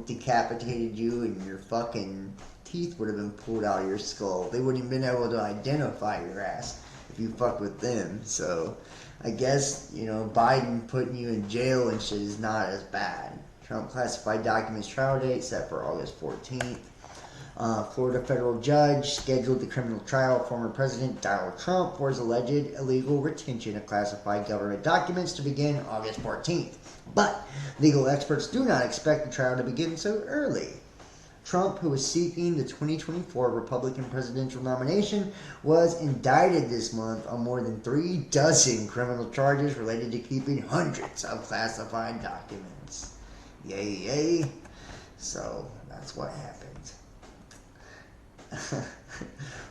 decapitated you and your fucking teeth would have been pulled out of your skull. They wouldn't have been able to identify your ass if you fucked with them. So I guess, Biden putting you in jail and shit is not as bad. Trump classified documents trial date set for August 14th. Florida federal judge scheduled the criminal trial of former President Donald Trump for his alleged illegal retention of classified government documents to begin August 14th. But legal experts do not expect the trial to begin so early. Trump, who was seeking the 2024 Republican presidential nomination, was indicted this month on more than 36 criminal charges related to keeping hundreds of classified documents. Yay, yay. So, that's what happened.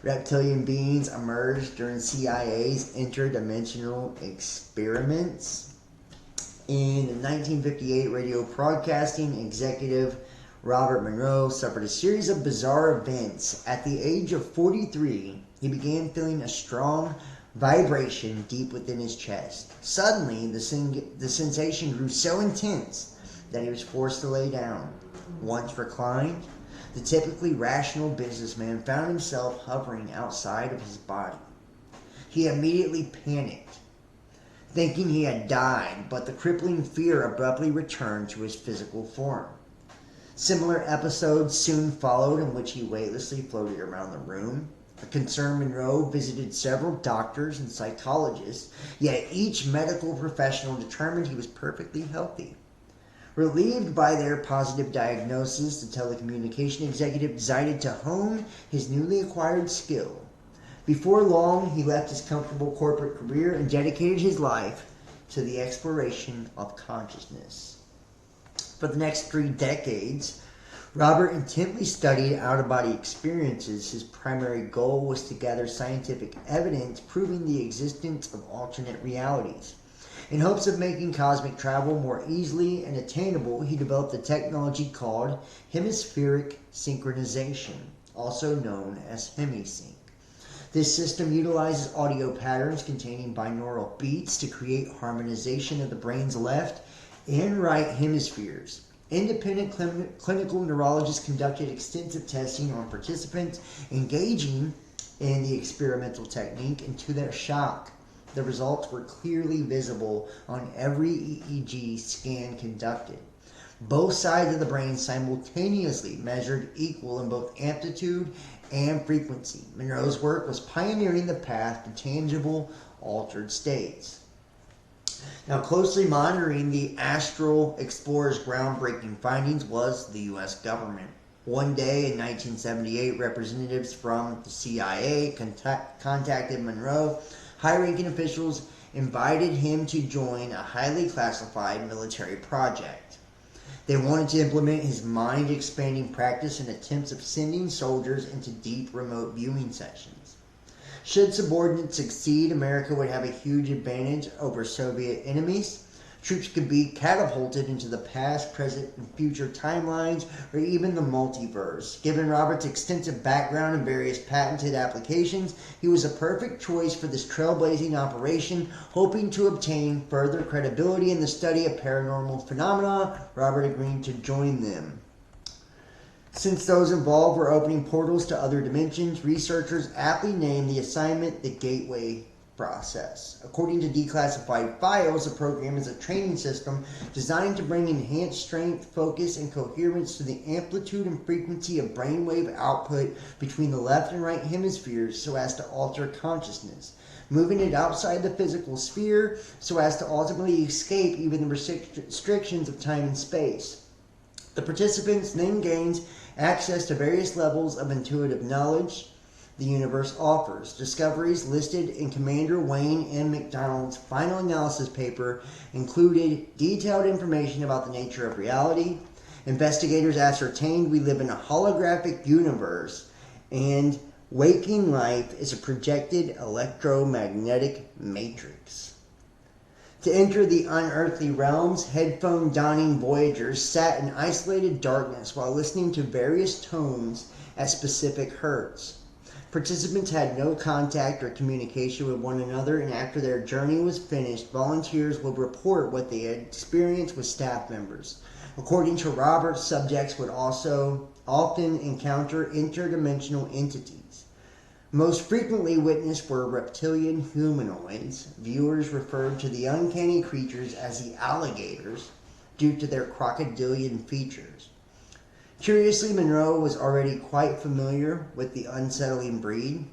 Reptilian beings emerged during CIA's interdimensional experiments. In 1958, radio broadcasting executive Robert Monroe suffered a series of bizarre events. At the age of 43, he began feeling a strong vibration deep within his chest. Suddenly, the sensation grew so intense that he was forced to lay down. Once reclined, the typically rational businessman found himself hovering outside of his body. He immediately panicked, thinking he had died, but the crippling fear abruptly returned to his physical form. Similar episodes soon followed in which he weightlessly floated around the room. A concerned Monroe visited several doctors and psychologists, yet each medical professional determined he was perfectly healthy. Relieved by their positive diagnosis, the telecommunication executive decided to hone his newly acquired skill. Before long, he left his comfortable corporate career and dedicated his life to the exploration of consciousness. For the next 3 decades, Robert intently studied out-of-body experiences. His primary goal was to gather scientific evidence proving the existence of alternate realities. In hopes of making cosmic travel more easily and attainable, he developed a technology called hemispheric synchronization, also known as hemisync. This system utilizes audio patterns containing binaural beats to create harmonization of the brain's left and right hemispheres. Independent clinical neurologists conducted extensive testing on participants engaging in the experimental technique, and to their shock, the results were clearly visible on every EEG scan conducted. Both sides of the brain simultaneously measured equal in both amplitude and frequency. Monroe's work was pioneering the path to tangible altered states. Now, closely monitoring the astral explorer's groundbreaking findings was the U.S. government. One day in 1978, representatives from the CIA contacted Monroe. High-ranking officials invited him to join a highly classified military project. They wanted to implement his mind-expanding practice in attempts of sending soldiers into deep remote viewing sessions. Should subordinates succeed, America would have a huge advantage over Soviet enemies. Troops could be catapulted into the past, present, and future timelines, or even the multiverse. Given Robert's extensive background in various patented applications, he was a perfect choice for this trailblazing operation. Hoping to obtain further credibility in the study of paranormal phenomena, Robert agreed to join them. Since those involved were opening portals to other dimensions, researchers aptly named the assignment the Gateway Process. According to declassified files, the program is a training system designed to bring enhanced strength, focus, and coherence to the amplitude and frequency of brainwave output between the left and right hemispheres so as to alter consciousness, moving it outside the physical sphere so as to ultimately escape even the restrictions of time and space. The participants then gained access to various levels of intuitive knowledge the universe offers. Discoveries listed in Commander Wayne M. McDonald's final analysis paper included detailed information about the nature of reality. Investigators ascertained we live in a holographic universe, and waking life is a projected electromagnetic matrix. To enter the unearthly realms, headphone-donning voyagers sat in isolated darkness while listening to various tones at specific hertz. Participants had no contact or communication with one another, and after their journey was finished, volunteers would report what they had experienced with staff members. According to Robert, subjects would also often encounter interdimensional entities. Most frequently witnessed were reptilian humanoids. Viewers referred to the uncanny creatures as the alligators due to their crocodilian features. Curiously, Monroe was already quite familiar with the unsettling breed.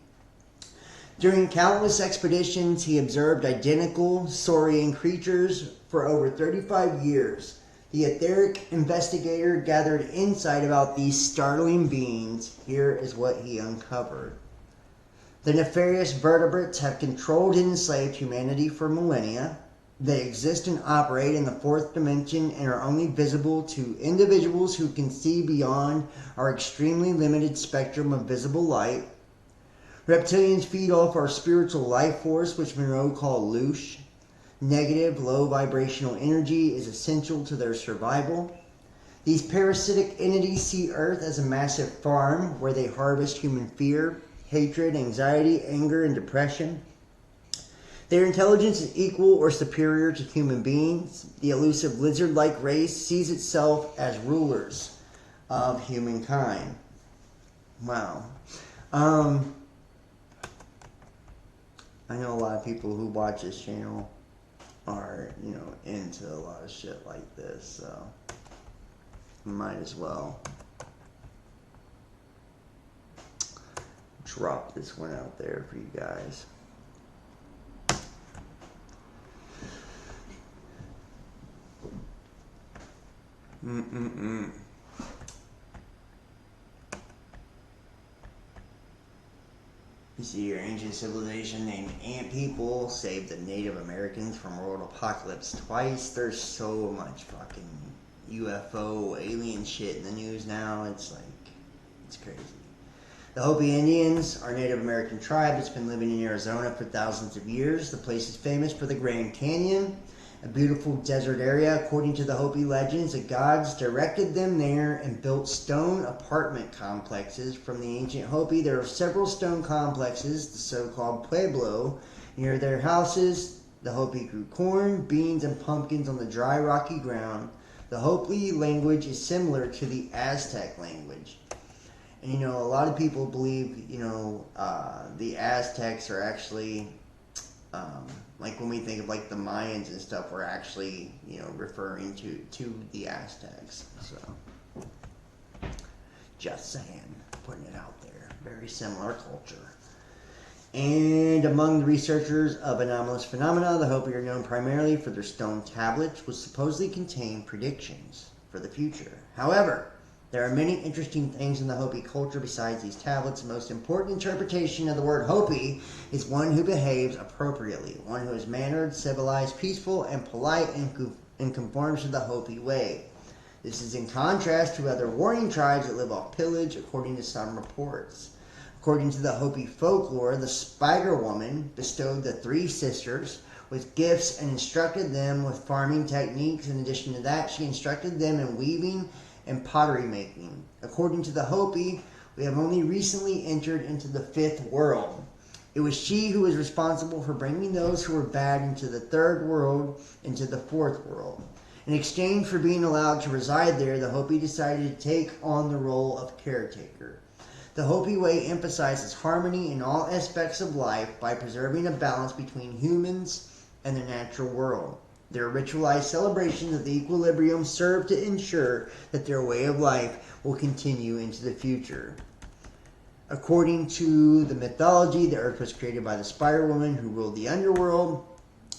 During countless expeditions, he observed identical saurian creatures for over 35 years. The etheric investigator gathered insight about these startling beings. Here is what he uncovered. The nefarious vertebrates have controlled and enslaved humanity for millennia. They exist and operate in the fourth dimension and are only visible to individuals who can see beyond our extremely limited spectrum of visible light. Reptilians feed off our spiritual life force, which Monroe called loosh. Negative, low vibrational energy is essential to their survival. These parasitic entities see Earth as a massive farm where they harvest human fear, hatred, anxiety, anger, and depression. Their intelligence is equal or superior to human beings. The elusive lizard-like race sees itself as rulers of humankind. Wow. I know a lot of people who watch this channel are, into a lot of shit like this, so Might as well drop this one out there for you guys. You see your ancient civilization named Ant People saved the Native Americans from world apocalypse twice. There's so much fucking UFO alien shit in the news now. It's like, it's crazy. The Hopi Indians are a Native American tribe that's been living in Arizona for thousands of years. The place is famous for the Grand Canyon, a beautiful desert area. According to the Hopi legends, the gods directed them there and built stone apartment complexes. From the ancient Hopi, there are several stone complexes, the so-called Pueblo, near their houses. The Hopi grew corn, beans, and pumpkins on the dry, rocky ground. The Hopi language is similar to the Aztec language. And, you know, a lot of people believe, you know, the Aztecs are actually, like when we think of like the Mayans and stuff, we're actually, you know, referring to the Aztecs. So, just saying, putting it out there. Very similar culture. And among the researchers of anomalous phenomena, the Hopi are known primarily for their stone tablets, which supposedly contain predictions for the future. However, there are many interesting things in the Hopi culture besides these tablets. The most important interpretation of the word Hopi is one who behaves appropriately, one who is mannered, civilized, peaceful, and polite, and conforms to the Hopi way. This is in contrast to other warring tribes that live off pillage, according to some reports. According to the Hopi folklore, the Spider Woman bestowed the three sisters with gifts and instructed them with farming techniques. In addition to that, she instructed them in weaving and pottery making. According to the Hopi, we have only recently entered into the fifth world. It was she who was responsible for bringing those who were bad into the third world, into the fourth world. In exchange for being allowed to reside there, the Hopi decided to take on the role of caretaker. The Hopi way emphasizes harmony in all aspects of life by preserving a balance between humans and the natural world. Their ritualized celebrations of the equilibrium serve to ensure that their way of life will continue into the future. According to the mythology, the earth was created by the Spider Woman who ruled the underworld,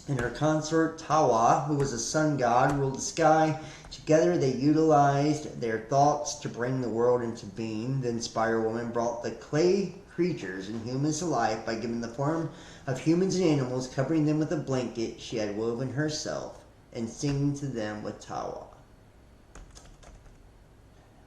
and her consort Tawa, who was a sun god, ruled the sky. Together they utilized their thoughts to bring the world into being. Then Spider Woman brought the clay creatures and humans to life by giving the form of humans and animals, covering them with a blanket she had woven herself, and singing to them with Tawa.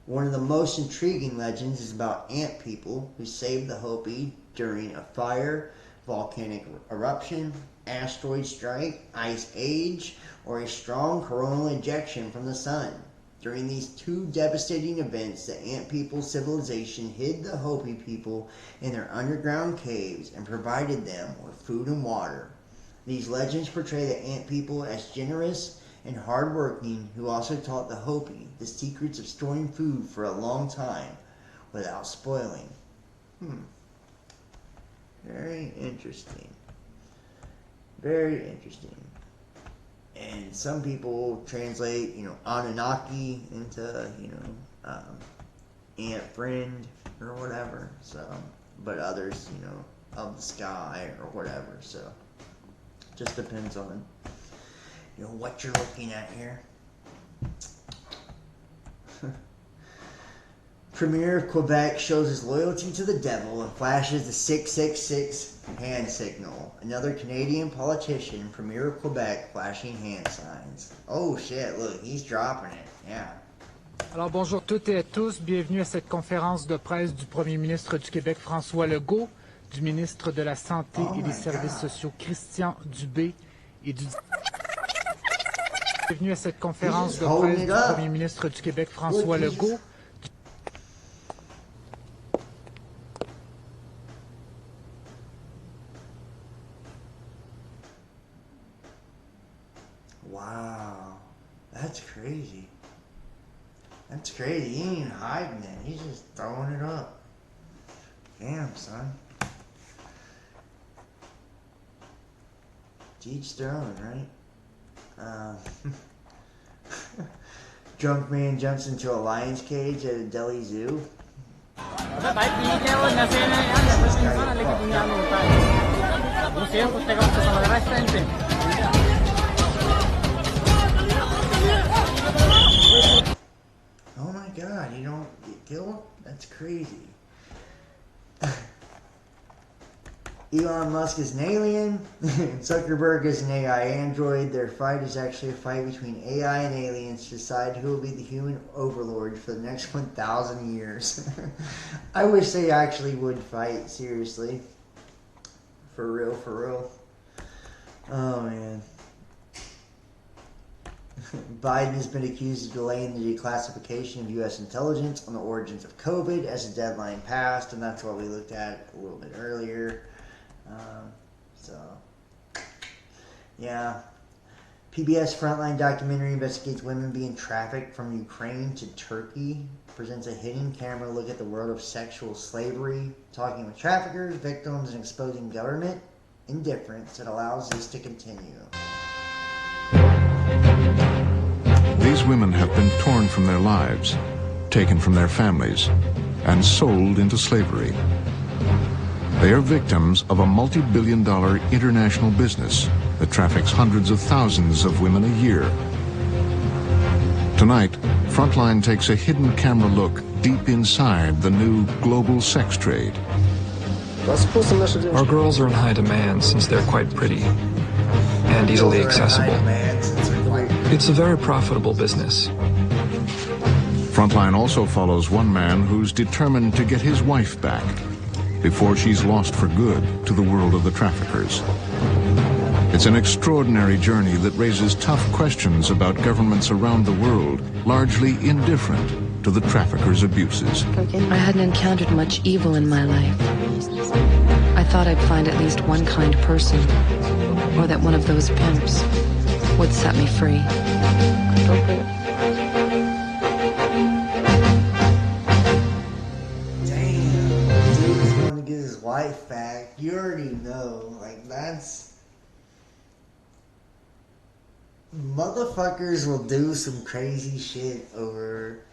One of the most intriguing legends is about ant people who saved the Hopi during a fire, volcanic eruption, asteroid strike, ice age, or a strong coronal ejection from the sun. During these two devastating events, the ant people civilization hid the Hopi people in their underground caves and provided them with food and water. These legends portray the ant people as generous and hardworking, who also taught the Hopi the secrets of storing food for a long time without spoiling. Very interesting. Very interesting. And some people translate, Anunnaki into, ant friend or whatever. So, but others, of the sky or whatever. So, just depends on, what you're looking at here. Premier of Quebec shows his loyalty to the devil and flashes the 666 hand signal. Another Canadian politician, Premier of Quebec, flashing hand signs. Oh shit, look, he's dropping it. Yeah. Alors bonjour toutes et à tous, bienvenue à cette conférence de presse du Premier ministre du Québec François Legault, du ministre de la Santé et des Services sociaux Christian Dubé et du... Bienvenue à cette conférence de presse du Premier ministre du Québec François Legault. Wow, that's crazy. That's crazy. He ain't even hiding it. He's just throwing it up. Damn, son. To each their own, right? drunk man jumps into a lion's cage at a Delhi zoo. Oh my god, you don't get killed? That's crazy. Elon Musk is an alien, and Zuckerberg is an AI android. Their fight is actually a fight between AI and aliens to decide who will be the human overlord for the next 1,000 years. I wish they actually would fight, seriously. For real, for real. Oh, man. Biden has been accused of delaying the declassification of U.S. intelligence on the origins of COVID as the deadline passed, and that's what we looked at a little bit earlier. Yeah. PBS Frontline documentary investigates women being trafficked from Ukraine to Turkey. Presents a hidden camera look at the world of sexual slavery, talking with traffickers, victims, and exposing government indifference that allows this to continue. These women have been torn from their lives, taken from their families, and sold into slavery. They are victims of a multi-billion-dollar international business that traffics hundreds of thousands of women a year. Tonight, Frontline takes a hidden camera look deep inside the new global sex trade. Our girls are in high demand since they're quite pretty and easily accessible. It's a very profitable business. Frontline also follows one man who's determined to get his wife back before she's lost for good to the world of the traffickers. It's an extraordinary journey that raises tough questions about governments around the world, largely indifferent to the traffickers' abuses. I hadn't encountered much evil in my life. I thought I'd find at least one kind person, or that one of those pimps would set me free. Wife back, you already know, like, that's, motherfuckers will do some crazy shit over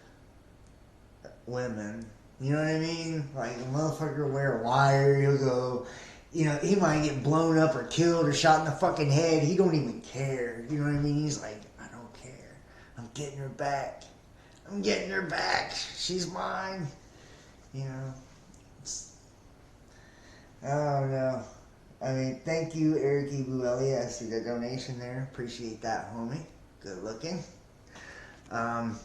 women, you know what I mean? Like, a motherfucker will wear a wire, he'll go, you know, he might get blown up or killed or shot in the fucking head, he don't even care, you know what I mean? He's like, I don't care, I'm getting her back, she's mine, you know. Oh no. I mean, thank you, Eric E. Buelli. I see the donation there. Appreciate that, homie. Good looking. God,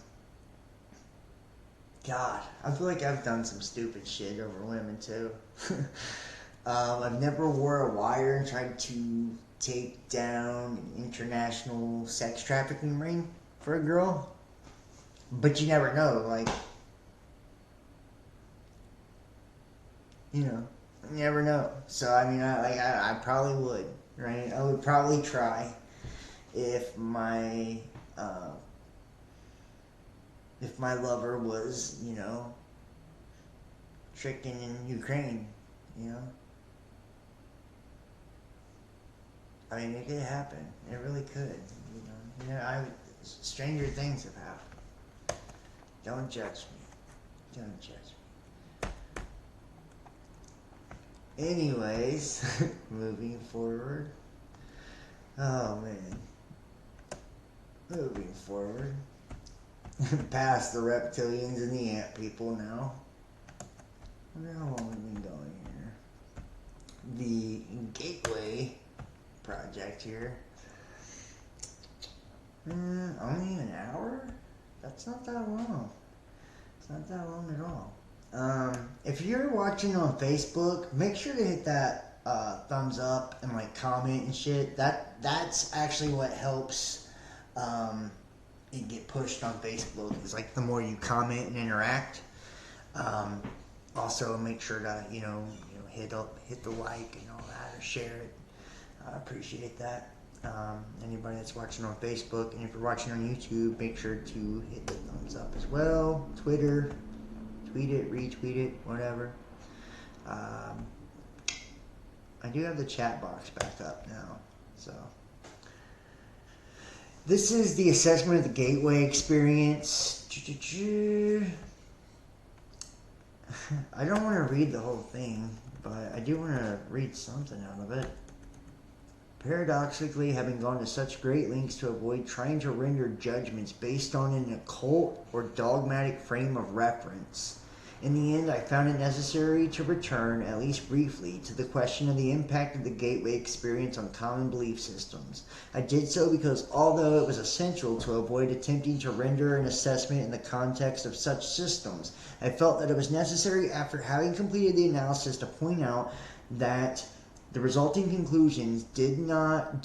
I feel like I've done some stupid shit over women too. I've never wore a wire and tried to take down an international sex trafficking ring for a girl. But you never know, like, you know. You never know. So I mean, I probably would, right? I would probably try if my lover was, you know, tricking in Ukraine, you know. I mean, it could happen. It really could. You know, stranger things have happened. Don't judge me. Don't judge me. Anyways, moving forward. Oh man. Moving forward. Past the reptilians and the ant people now. I wonder how long we've been going here. The Gateway project here. Only an hour? That's not that long. It's not that long at all. If you're watching on Facebook, make sure to hit that thumbs up and like comment and shit. That's actually what helps it get pushed on Facebook. Is like the more you comment and interact. Also, make sure to hit the like and all that, or share it. I appreciate that. Anybody that's watching on Facebook, and if you're watching on YouTube, make sure to hit the thumbs up as well. Twitter. Tweet it, retweet it, whatever. I do have the chat box back up now, so This is the assessment of the Gateway experience. I don't want to read the whole thing, but I do want to read something out of it. Paradoxically, having gone to such great lengths to avoid trying to render judgments based on an occult or dogmatic frame of reference, in the end I found it necessary to return, at least briefly, to the question of the impact of the Gateway experience on common belief systems. I did so because although it was essential to avoid attempting to render an assessment in the context of such systems, I felt that it was necessary after having completed the analysis to point out that the resulting conclusions do not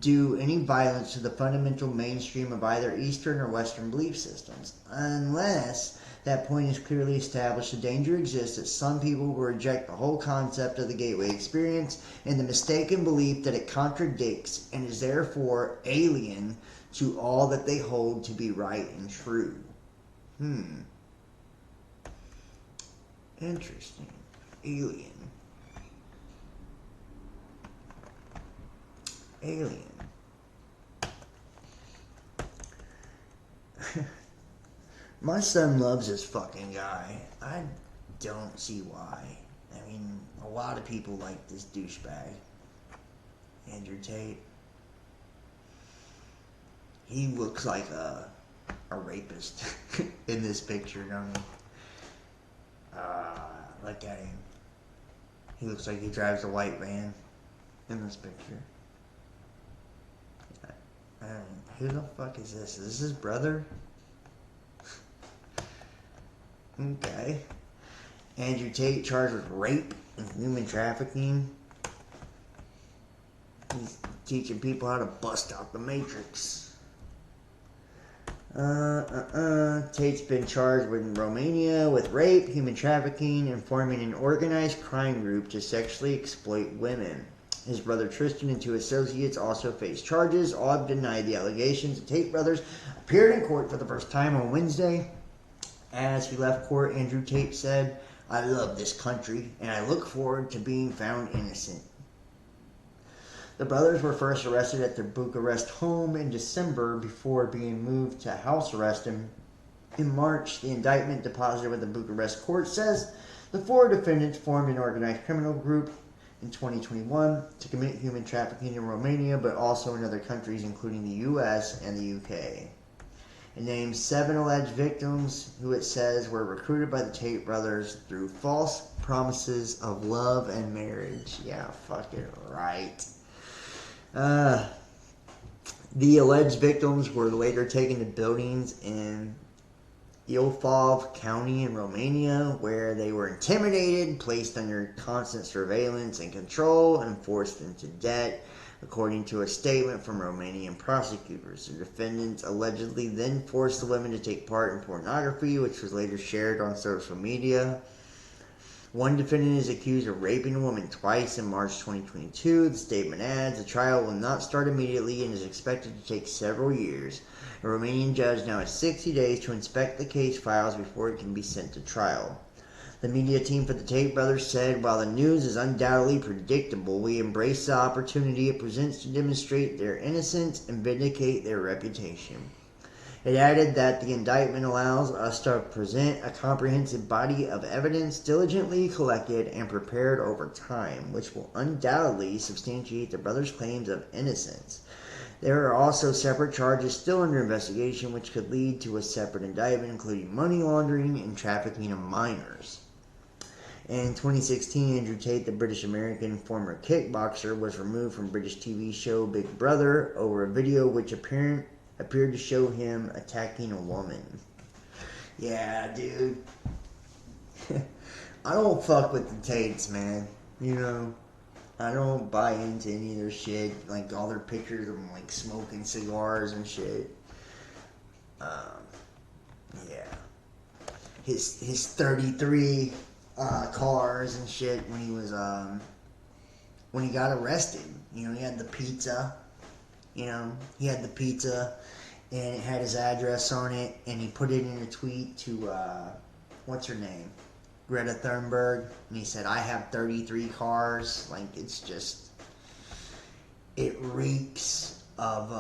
do any violence to the fundamental mainstream of either Eastern or Western belief systems. Unless that point is clearly established, the danger exists that some people will reject the whole concept of the Gateway experience in the mistaken belief that it contradicts and is therefore alien to all that they hold to be right and true. Interesting. Alien. My son loves this fucking guy. I don't see why. I mean, a lot of people like this douchebag. Andrew Tate. He looks like a rapist in this picture, don't he? Look at him. He looks like he drives a white van in this picture. Who the fuck is this? Is this his brother? Okay. Andrew Tate charged with rape and human trafficking. He's teaching people how to bust out the matrix. Tate's been charged in Romania with rape, human trafficking, and forming an organized crime group to sexually exploit women. His brother Tristan and two associates also face charges. All have denied the allegations. The Tate brothers appeared in court for the first time on Wednesday. As he left court, Andrew Tate said, "I love this country, and I look forward to being found innocent." The brothers were first arrested at their Bucharest home in December before being moved to house arrest in March. The indictment deposited with the Bucharest court says the four defendants formed an organized criminal group in 2021 to commit human trafficking in Romania, but also in other countries, including the U.S. and the U.K. It names 7 alleged victims who it says were recruited by the Tate brothers through false promises of love and marriage. Yeah, fucking right. The alleged victims were later taken to buildings in Ilfov County in Romania, where they were intimidated, placed under constant surveillance and control, and forced into debt, according to a statement from Romanian prosecutors. The defendants allegedly then forced the women to take part in pornography, which was later shared on social media. One defendant is accused of raping a woman twice in March 2022. The statement adds, the trial will not start immediately and is expected to take several years. A Romanian judge now has 60 days to inspect the case files before it can be sent to trial. The media team for the Tate brothers said, while the news is undoubtedly predictable, we embrace the opportunity it presents to demonstrate their innocence and vindicate their reputation. It added that the indictment allows us to present a comprehensive body of evidence diligently collected and prepared over time, which will undoubtedly substantiate the brothers' claims of innocence. There are also separate charges still under investigation, which could lead to a separate indictment, including money laundering and trafficking of minors. In 2016, Andrew Tate, the British-American former kickboxer, was removed from British TV show Big Brother over a video which appeared to show him attacking a woman. Yeah, dude. I don't fuck with the Tates, man. You know, I don't buy into any of their shit. Like, all their pictures of them, like, smoking cigars and shit. Yeah. His 33 cars and shit when he was, when he got arrested. You know, he had the pizza. You know, he had the pizza, and it had his address on it, and he put it in a tweet to, what's her name? Greta Thunberg, and he said, I have 33 cars. Like, it's just, it reeks of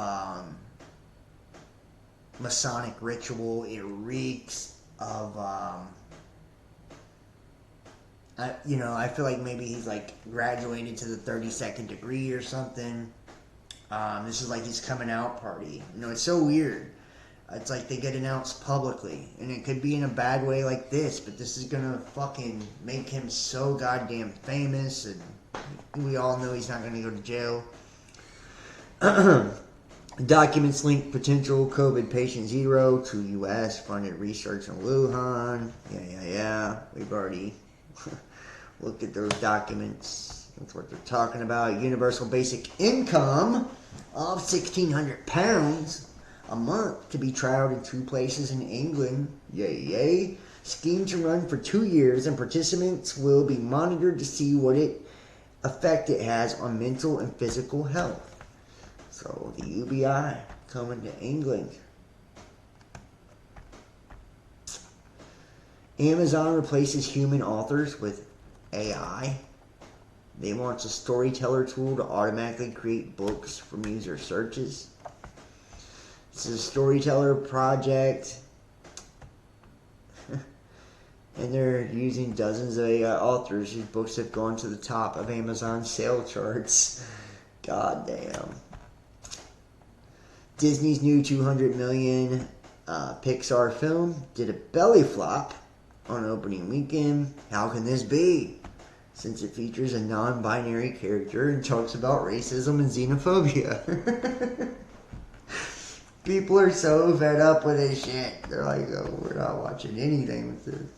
Masonic ritual. It reeks of, I feel like maybe he's like graduated to the 32nd degree or something. This is like his coming out party. It's so weird. It's like they get announced publicly, and it could be in a bad way like this, but this is gonna fucking make him so goddamn famous, and we all know he's not gonna go to jail. Documents link potential COVID patient 0 to U.S. funded research in Wuhan. Yeah. We've already looked at those documents. That's what they're talking about. Universal basic income of £1,600 a month to be trialed in 2 places in England. Yay. Scheme to run for 2 years, and participants will be monitored to see what effect it has on mental and physical health. So the UBI coming to England. Amazon replaces human authors with AI. They launched a storyteller tool to automatically create books from user searches. This is a storyteller project. And they're using dozens of AI authors whose books have gone to the top of Amazon's sale charts. God damn. Disney's new $200 million Pixar film did a belly flop on opening weekend. How can this be? Since it features a non-binary character and talks about racism and xenophobia. People are so fed up with this shit. They're like, oh, we're not watching anything with this.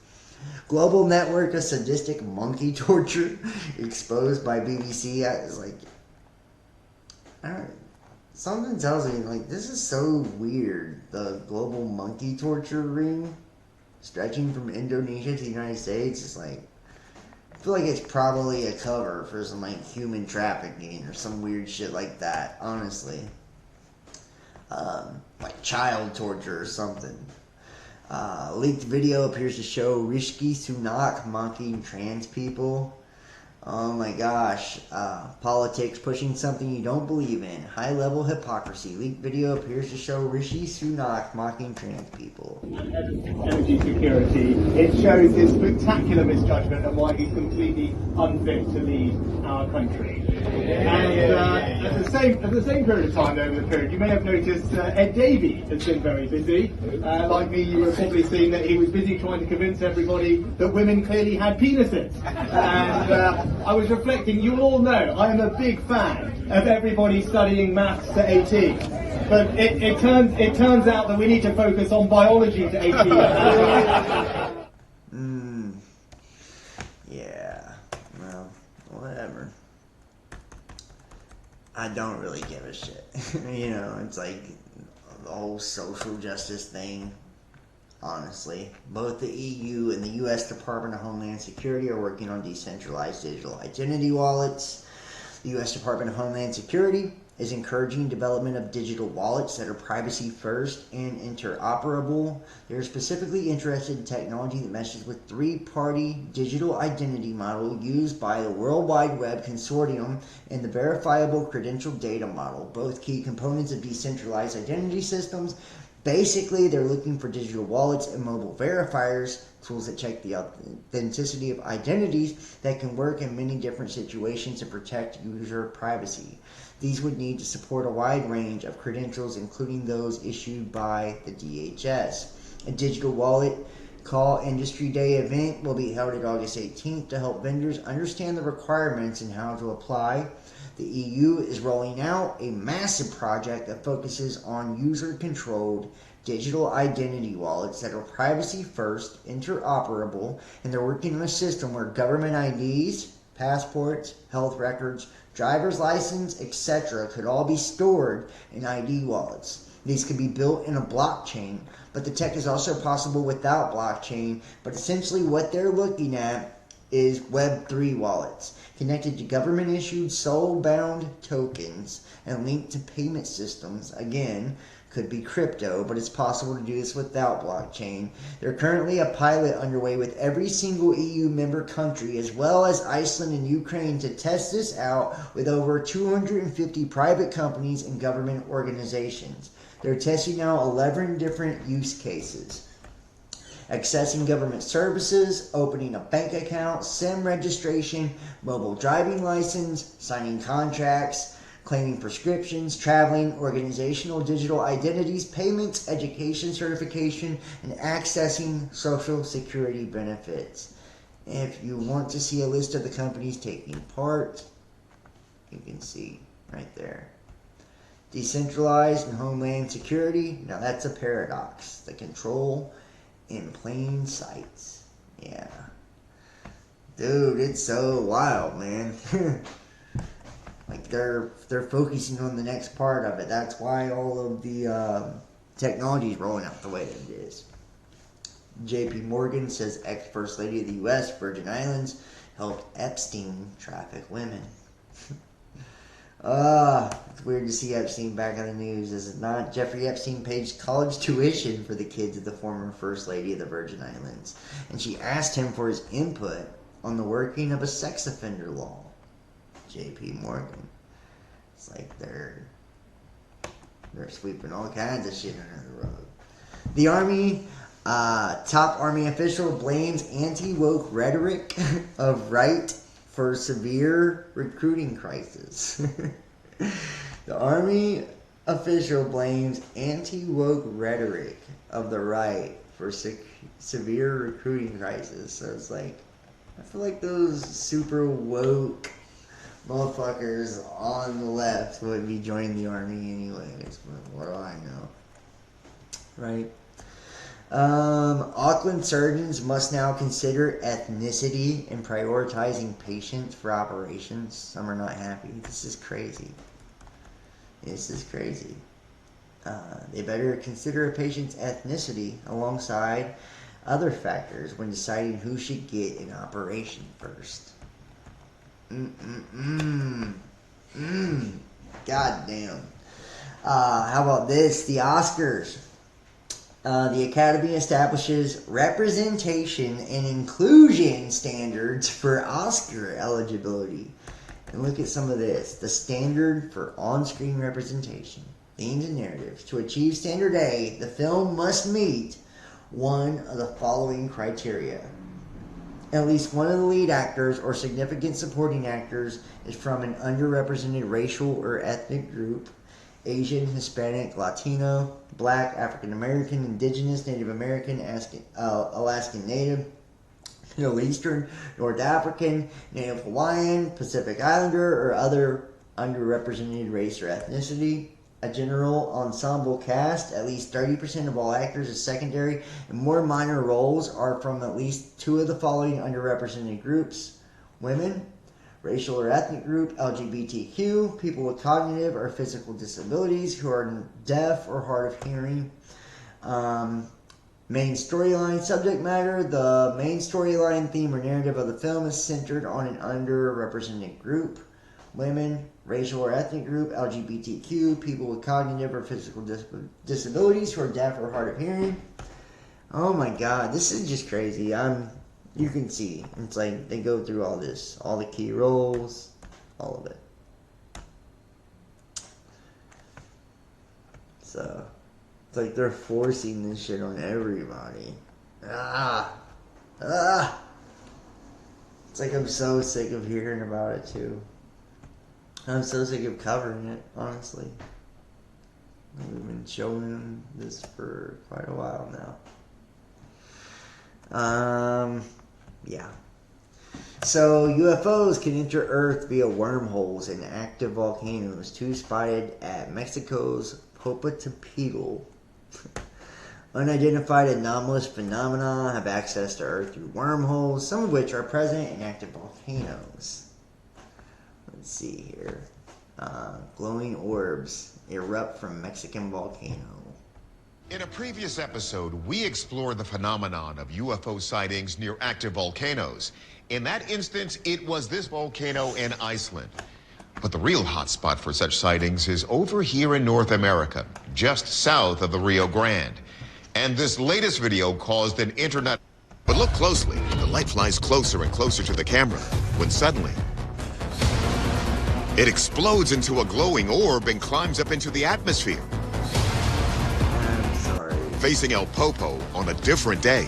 Global network of sadistic monkey torture exposed by BBC. It's like, something tells me, like, this is so weird. The global monkey torture ring stretching from Indonesia to the United States is like, I feel like it's probably a cover for some like human trafficking or some weird shit like that, honestly. Like child torture or something. Leaked video appears to show Rishi Sunak mocking trans people. Oh my gosh. Politics pushing something you don't believe in. High-level hypocrisy. Leaked video appears to show Rishi Sunak mocking trans people. Energy security. It shows his spectacular misjudgment and why he's completely unfit to lead our country. And at the same period of time, over the period, you may have noticed Ed Davey has been very busy. Like me, you were probably seeing that he was busy trying to convince everybody that women clearly had penises. And I was reflecting, you all know I am a big fan of everybody studying maths to 18. But it turns out that we need to focus on biology to 18. Yeah. Well, whatever. I don't really give a shit. It's like the whole social justice thing. Honestly, both the EU and the U.S. Department of Homeland Security are working on decentralized digital identity wallets. The U.S. Department of Homeland Security is encouraging development of digital wallets that are privacy first and interoperable. They're specifically interested in technology that meshes with three-party digital identity model used by the World Wide Web Consortium and the verifiable credential data model, both key components of decentralized identity systems. Basically, they're looking for digital wallets and mobile verifiers, tools that check the authenticity of identities that can work in many different situations and protect user privacy. These would need to support a wide range of credentials, including those issued by the DHS. A digital wallet call Industry Day event will be held at August 18th to help vendors understand the requirements and how to apply. The EU is rolling out a massive project that focuses on user-controlled digital identity wallets that are privacy first, interoperable, and they're working on a system where government IDs, passports, health records, driver's license, etc. could all be stored in ID wallets. These could be built in a blockchain, but the tech is also possible without blockchain. But essentially what they're looking at is Web3 wallets, connected to government-issued soul-bound tokens and linked to payment systems, again, Could be crypto, but it's possible to do this without blockchain. There's currently a pilot underway with every single EU member country, as well as Iceland and Ukraine, to test this out with over 250 private companies and government organizations. They're testing out 11 different use cases. Accessing government services, opening a bank account, SIM registration, mobile driving license, signing contracts, claiming prescriptions, traveling, organizational digital identities, payments, education certification, and accessing Social Security benefits. If you want to see a list of the companies taking part, you can see right there. Decentralized and homeland security. Now that's a paradox. The control in plain sight. Yeah. Dude, it's so wild, man. Like they're focusing on the next part of it. That's why all of the technology is rolling out the way that it is. JP Morgan says ex-First Lady of the U.S., Virgin Islands, helped Epstein traffic women. It's weird to see Epstein back on the news, is it not? Jeffrey Epstein paid college tuition for the kids of the former First Lady of the Virgin Islands, and she asked him for his input on the working of a sex offender law. JP Morgan. It's like they're sweeping all kinds of shit under the rug. The Army, top Army official blames anti-woke rhetoric of right for severe recruiting crisis. The Army official blames anti-woke rhetoric of the right for severe recruiting crisis. So it's like, I feel like those super woke motherfuckers on the left would be joining the army anyways, but what do I know? Right? Auckland surgeons must now consider ethnicity in prioritizing patients for operations. Some are not happy. This is crazy. This is crazy. They better consider a patient's ethnicity alongside other factors when deciding who should get an operation first. God damn. How about this? The Oscars. The Academy establishes representation and inclusion standards for Oscar eligibility. And look at some of this. The standard for on-screen representation, themes, and narratives. To achieve standard A, the film must meet one of the following criteria. At least one of the lead actors or significant supporting actors is from an underrepresented racial or ethnic group: Asian, Hispanic, Latino, Black, African American, Indigenous, Native American, Alaskan Native, Middle Eastern, North African, Native Hawaiian, Pacific Islander, or other underrepresented race or ethnicity. A general ensemble cast. At least 30% of all actors as secondary and more minor roles are from at least two of the following underrepresented groups: women, racial or ethnic group, LGBTQ, people with cognitive or physical disabilities who are deaf or hard of hearing. Main storyline subject matter. The main storyline, theme, or narrative of the film is centered on an underrepresented group: women, racial or ethnic group, LGBTQ, people with cognitive or physical disabilities who are deaf or hard of hearing. Oh my god, this is just crazy. You can see, it's like they go through all this, all the key roles, all of it. So, it's like they're forcing this shit on everybody. It's like I'm so sick of hearing about it too. I'm so sick of covering it, honestly. We've been showing this for quite a while now. Yeah. So, UFOs can enter Earth via wormholes in active volcanoes. Two spotted at Mexico's Popocatépetl. Unidentified anomalous phenomena have access to Earth through wormholes, some of which are present in active volcanoes. Let's see here. Glowing orbs erupt from Mexican volcano. In a previous episode, we explored the phenomenon of UFO sightings near active volcanoes. In that instance, it was this volcano in Iceland. But the real hotspot for such sightings is over here in North America, just south of the Rio Grande. And this latest video caused an internet... But look closely. The light flies closer and closer to the camera when suddenly it explodes into a glowing orb and climbs up into the atmosphere. I'm sorry. Facing El Popo on a different day.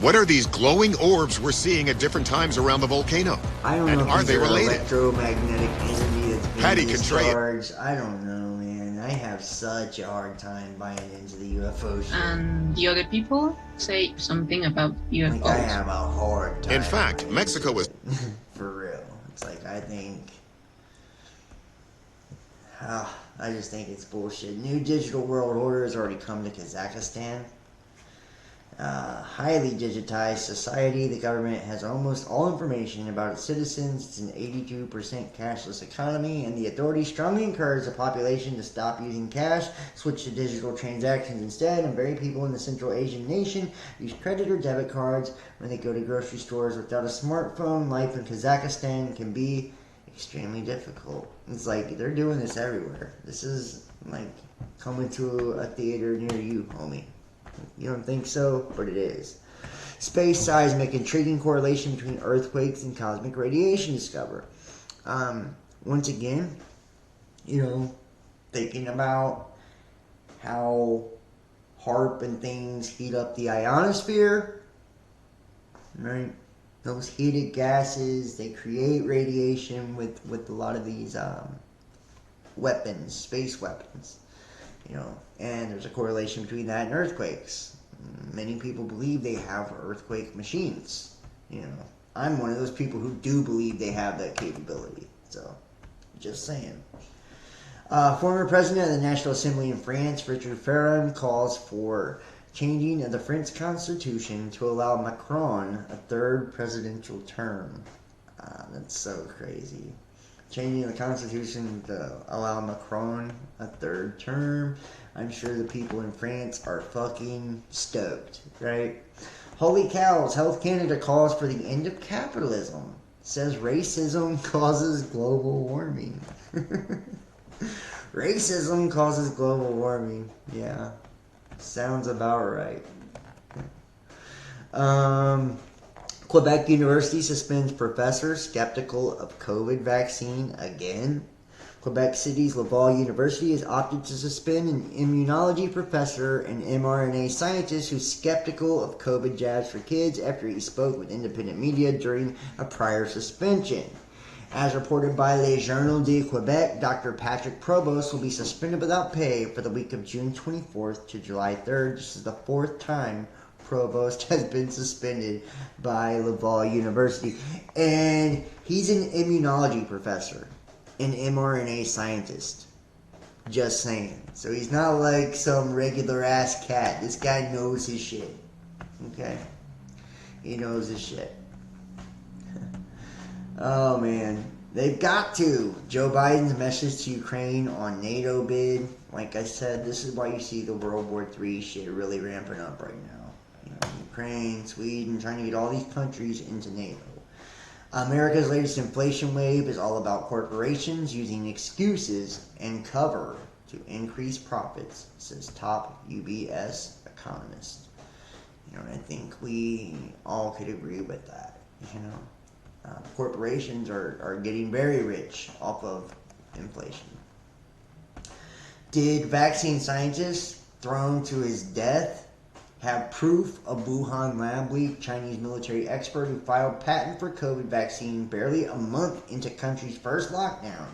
What are these glowing orbs we're seeing at different times around the volcano? I don't and know if are these they are related? electromagnetic energy that's being Patty discharged. I don't know, man. I have such a hard time buying into the UFO shit. And the other people say something about UFOs. Like, I have a hard time. In fact, Mexico is... For real. It's like, I think... I just think it's bullshit. New digital world order has already come to Kazakhstan. Highly digitized society. The government has almost all information about its citizens. It's an 82% cashless economy, and the authorities strongly encourage the population to stop using cash, switch to digital transactions instead, and very people in the Central Asian nation use credit or debit cards when they go to grocery stores. Without a smartphone, life in Kazakhstan can be extremely difficult. It's like they're doing this everywhere. This is like coming to a theater near you, homie. You don't think so? But it is. Space seismic, intriguing correlation between earthquakes and cosmic radiation discovered. Once again, thinking about how HAARP and things heat up the ionosphere, right? Those heated gases, they create radiation with a lot of these weapons, space weapons. And there's a correlation between that and earthquakes. Many people believe they have earthquake machines. I'm one of those people who do believe they have that capability. So, just saying. Former president of the National Assembly in France, Richard Ferrand, calls for changing of the French constitution to allow Macron a third presidential term. That's so crazy. Changing the constitution to allow Macron a third term. I'm sure the people in France are fucking stoked, right? Holy cows, Health Canada calls for the end of capitalism. Says racism causes global warming. Racism causes global warming. Yeah. Sounds about right. Quebec University suspends professor skeptical of COVID vaccine again. Quebec City's Laval University has opted to suspend an immunology professor and mRNA scientist who's skeptical of COVID jabs for kids after he spoke with independent media during a prior suspension. As reported by Le Journal de Quebec, Dr. Patrick Provost will be suspended without pay for the week of June 24th to July 3rd. This is the fourth time Provost has been suspended by Laval University. And he's an immunology professor, an mRNA scientist. Just saying. So he's not like some regular ass cat. This guy knows his shit. Okay? He knows his shit. Oh man. They've got to. Joe Biden's message to Ukraine on NATO bid. Like I said, this is why you see the World War III shit really ramping up right now. Ukraine, Sweden, trying to get all these countries into NATO. America's latest inflation wave is all about corporations using excuses and cover to increase profits, says top UBS economist. I think we all could agree with that. Corporations are getting very rich off of inflation. Did vaccine scientist thrown to his death have proof of Wuhan lab leak? Chinese military expert who filed patent for COVID vaccine barely a month into country's first lockdown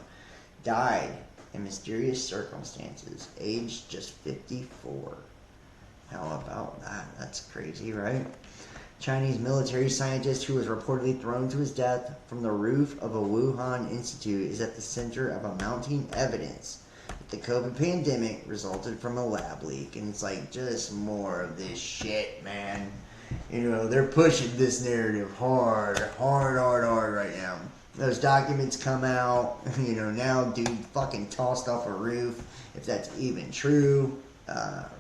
died in mysterious circumstances, aged just 54. How about that? That's crazy, right? Chinese military scientist who was reportedly thrown to his death from the roof of a Wuhan institute is at the center of a mounting evidence that the COVID pandemic resulted from a lab leak. And it's like, just more of this shit, man. They're pushing this narrative hard right now. Those documents come out, now dude fucking tossed off a roof, if that's even true,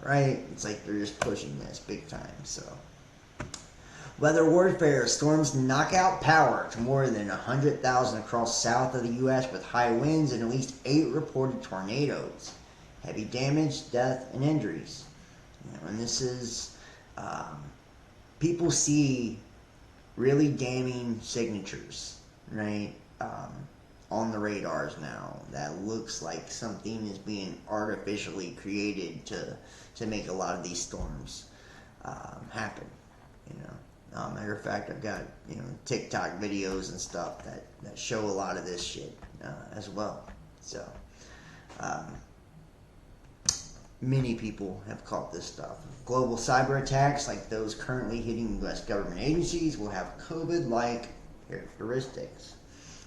right? It's like they're just pushing this big time, so. Weather warfare. Storms knock out power to more than 100,000 across south of the U.S. with high winds and at least 8 reported tornadoes. Heavy damage, death, and injuries. And this is, people see really damning signatures, right, on the radars now. That looks like something is being artificially created to make a lot of these storms happen, matter of fact, I've got, TikTok videos and stuff that show a lot of this shit as well. So, many people have caught this stuff. Global cyber attacks like those currently hitting U.S. government agencies will have COVID-like characteristics.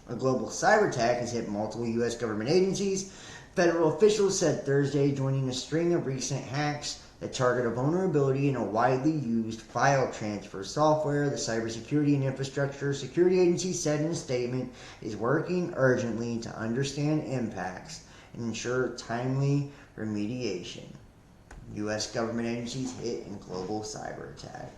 A global cyber attack has hit multiple U.S. government agencies. Federal officials said Thursday, joining a string of recent hacks that target a vulnerability in a widely used file transfer software. The Cybersecurity and Infrastructure Security Agency said in a statement is working urgently to understand impacts and ensure timely remediation. U.S. government agencies hit in global cyber attack.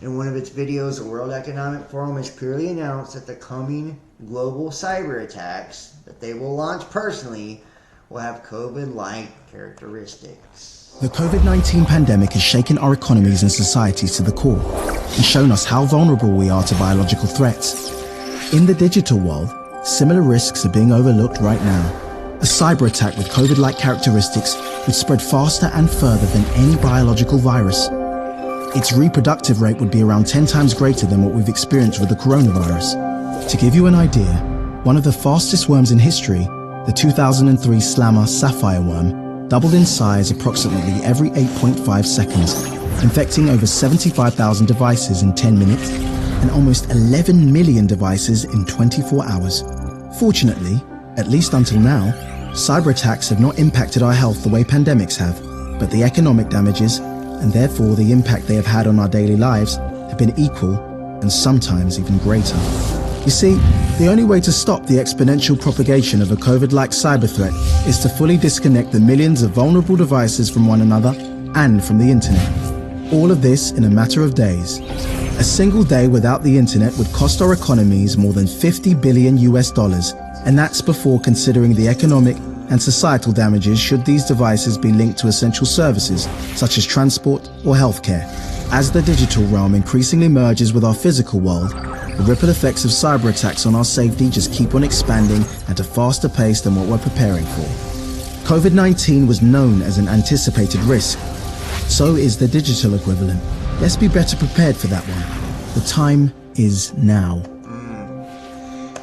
In one of its videos, the World Economic Forum has clearly announced that the coming global cyber attacks that they will launch personally will have COVID-like characteristics. The COVID-19 pandemic has shaken our economies and societies to the core and shown us how vulnerable we are to biological threats. In the digital world, similar risks are being overlooked right now. A cyber attack with COVID-like characteristics would spread faster and further than any biological virus. Its reproductive rate would be around 10 times greater than what we've experienced with the coronavirus. To give you an idea, one of the fastest worms in history, the 2003 Slammer sapphire worm, doubled in size approximately every 8.5 seconds, infecting over 75,000 devices in 10 minutes and almost 11 million devices in 24 hours. Fortunately, at least until now, cyber attacks have not impacted our health the way pandemics have, but the economic damages, and therefore the impact they have had on our daily lives, have been equal and sometimes even greater. You see, the only way to stop the exponential propagation of a COVID-like cyber threat is to fully disconnect the millions of vulnerable devices from one another and from the internet. All of this in a matter of days. A single day without the internet would cost our economies more than $50 billion US, and that's before considering the economic and societal damages should these devices be linked to essential services such as transport or healthcare. As the digital realm increasingly merges with our physical world, the ripple effects of cyber attacks on our safety just keep on expanding at a faster pace than what we're preparing for. COVID-19 was known as an anticipated risk. So is the digital equivalent. Let's be better prepared for that one. The time is now.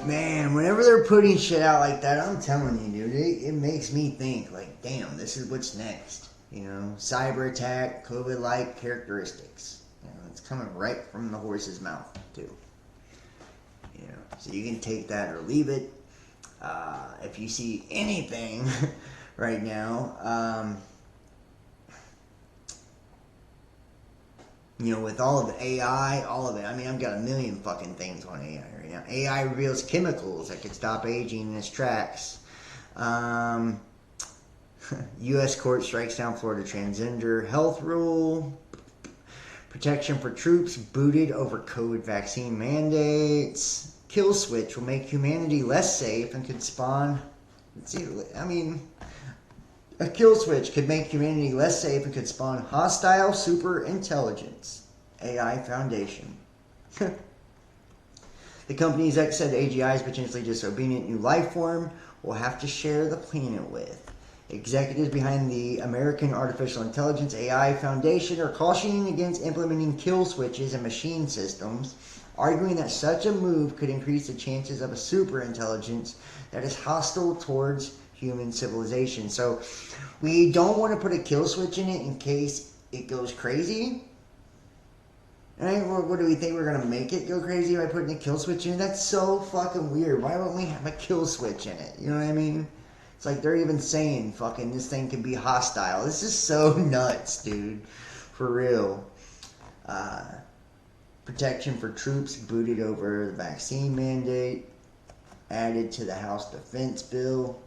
Man, whenever they're putting shit out like that, I'm telling you, dude, it makes me think, like, damn, this is what's next. Cyber attack, COVID-like characteristics. It's coming right from the horse's mouth, too. So you can take that or leave it. If you see anything right now, with all of the AI, all of it. I mean, I've got a million fucking things on AI right now. AI reveals chemicals that could stop aging in its tracks. U.S. court strikes down Florida transgender health rule. Protection for troops booted over COVID vaccine mandates. Kill switch will make humanity less safe and could spawn... A kill switch could make humanity less safe and could spawn hostile super intelligence. AI Foundation. The company exec said AGI is potentially disobedient new life form we'll have to share the planet with. Executives behind the American Artificial Intelligence AI Foundation are cautioning against implementing kill switches in machine systems, arguing that such a move could increase the chances of a super intelligence that is hostile towards human civilization. So we don't want to put a kill switch in it in case it goes crazy. Right? What do we think? We're going to make it go crazy by putting a kill switch in it? That's so fucking weird. Why don't we have a kill switch in it? You know what I mean? It's like they're even saying fucking this thing can be hostile. This is so nuts, dude. For real. Protection for troops booted over the vaccine mandate. Added to the House Defense Bill.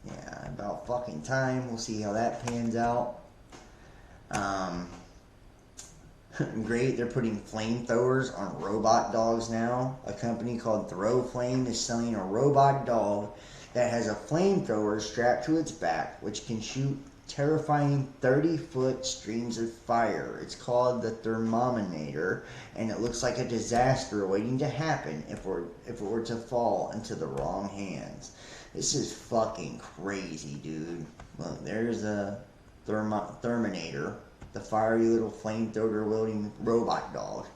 Yeah, about fucking time. We'll see how that pans out. Great, they're putting flamethrowers on robot dogs now. A company called Throw Flame is selling a robot dog that has a flamethrower strapped to its back, which can shoot terrifying 30-foot streams of fire. It's called the Thermometer, and it looks like a disaster waiting to happen if it were to fall into the wrong hands. This is fucking crazy, dude. Look, there's a Thermometer, the fiery little flamethrower-wielding robot dog.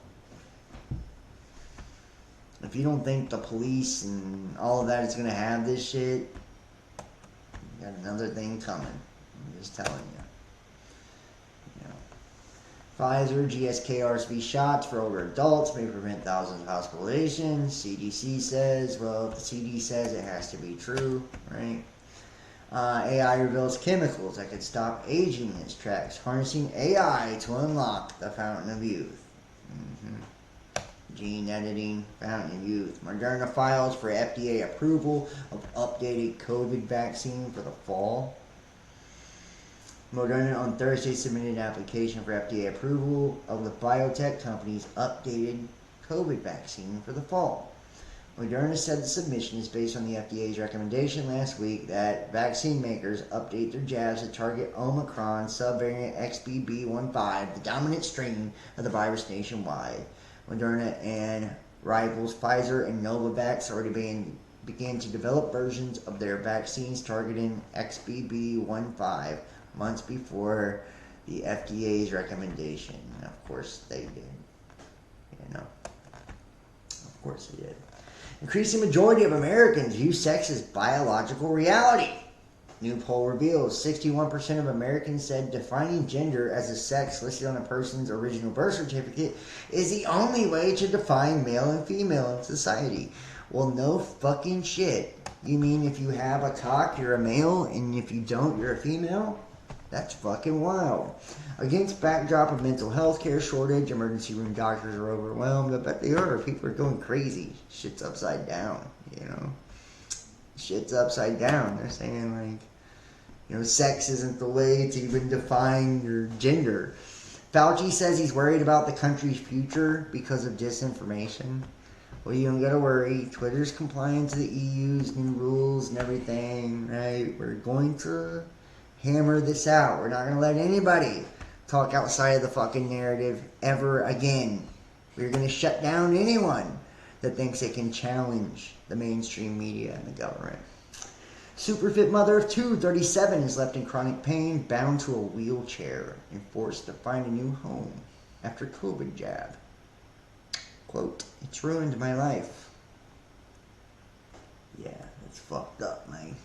If you don't think the police and all of that is going to have this shit, you got another thing coming. I'm just telling you. Pfizer, GSK, RSV shots for older adults may prevent thousands of hospitalizations. CDC says, well, if the CD says it has to be true, right? AI reveals chemicals that could stop aging in its tracks, harnessing AI to unlock the fountain of youth. Gene editing, fountain of youth. Moderna files for FDA approval of updated COVID vaccine for the fall. Moderna on Thursday submitted an application for FDA approval of the biotech company's updated COVID vaccine for the fall. Moderna said the submission is based on the FDA's recommendation last week that vaccine makers update their jabs to target Omicron subvariant XBB.1.5, the dominant strain of the virus nationwide. Moderna and rivals Pfizer and Novavax already began to develop versions of their vaccines targeting XBB.1.5 months before the FDA's recommendation. And of course they did. Of course they did. Increasing majority of Americans view sex as biological reality. New poll reveals 61% of Americans said defining gender as a sex listed on a person's original birth certificate is the only way to define male and female in society. Well, no fucking shit. You mean if you have a cock, you're a male, and if you don't, you're a female? That's fucking wild. Against backdrop of mental health care shortage, emergency room doctors are overwhelmed. I bet they are. People are going crazy. Shit's upside down, Shit's upside down. They're saying, sex isn't the way to even define your gender. Fauci says he's worried about the country's future because of disinformation. Well, you don't gotta worry. Twitter's complying to the EU's new rules and everything, right? We're going to hammer this out. We're not going to let anybody talk outside of the fucking narrative ever again. We're going to shut down anyone that thinks it can challenge the mainstream media and the government. Super fit mother of two, 37, is left in chronic pain, bound to a wheelchair, and forced to find a new home after COVID jab. Quote, "It's ruined my life." Yeah, that's fucked up, man.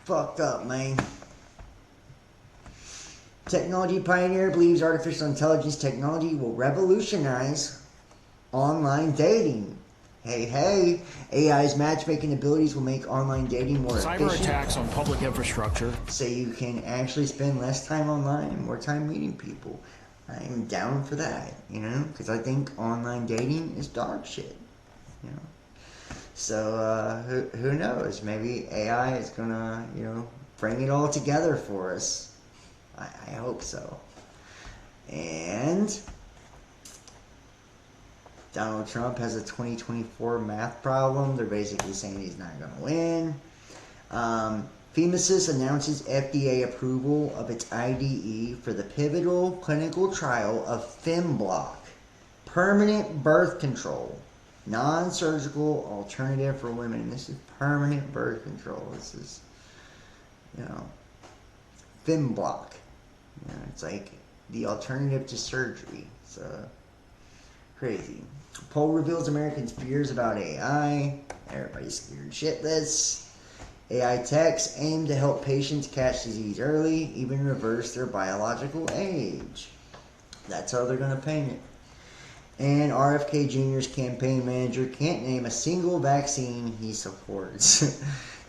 Fucked up, man. Technology pioneer believes artificial intelligence technology will revolutionize online dating. Hey, AI's matchmaking abilities will make online dating more efficient. Cyber attacks on public infrastructure. So you can actually spend less time online and more time meeting people. I'm down for that, because I think online dating is dog shit, So, who knows? Maybe AI is going to, bring it all together for us. I hope so. And Donald Trump has a 2024 math problem. They're basically saying he's not going to win. Phemosys announces FDA approval of its IDE for the pivotal clinical trial of FemBlock, permanent birth control. Non-surgical alternative for women. This is permanent birth control. This is, FemBlock. It's like the alternative to surgery. It's crazy. Poll reveals Americans' fears about AI. Everybody's scared shitless. AI techs aim to help patients catch disease early, even reverse their biological age. That's how they're going to paint it. And RFK Jr.'s campaign manager can't name a single vaccine he supports.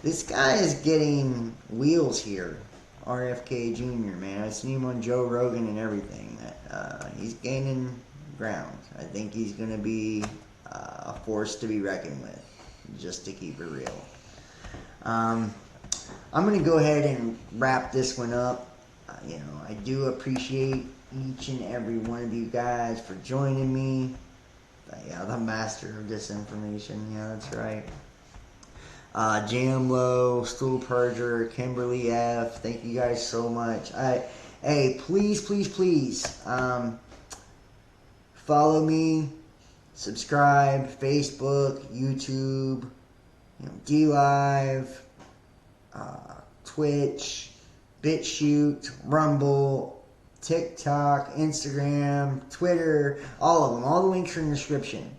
This guy is getting wheels here. RFK Jr., man. I've seen him on Joe Rogan and everything. He's gaining ground. I think he's going to be a force to be reckoned with, just to keep it real. I'm going to go ahead and wrap this one up. I do appreciate each and every one of you guys for joining me. Yeah, the master of disinformation. Yeah, that's right. Jamlo, Stool Purger, Kimberly F. Thank you guys so much. Hey, please, follow me, subscribe, Facebook, YouTube, DLive, Twitch, BitChute, Rumble, TikTok, Instagram, Twitter, all of them. All the links are in the description.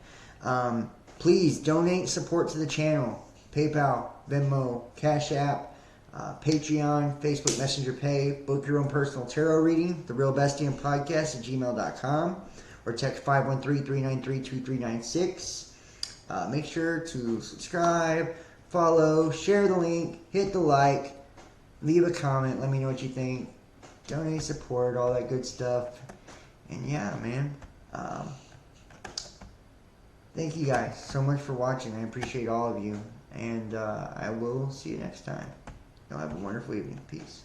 Please donate support to the channel. PayPal, Venmo, Cash App, Patreon, Facebook Messenger Pay. Book your own personal tarot reading, therealbestdampodcast@gmail.com, or text 513-393-2396. Make sure to subscribe, follow, share the link, hit the like, leave a comment, let me know what you think, donate support, all that good stuff. And yeah, man, thank you guys so much for watching. I appreciate all of you, and I will see you next time. Y'all have a wonderful evening. Peace.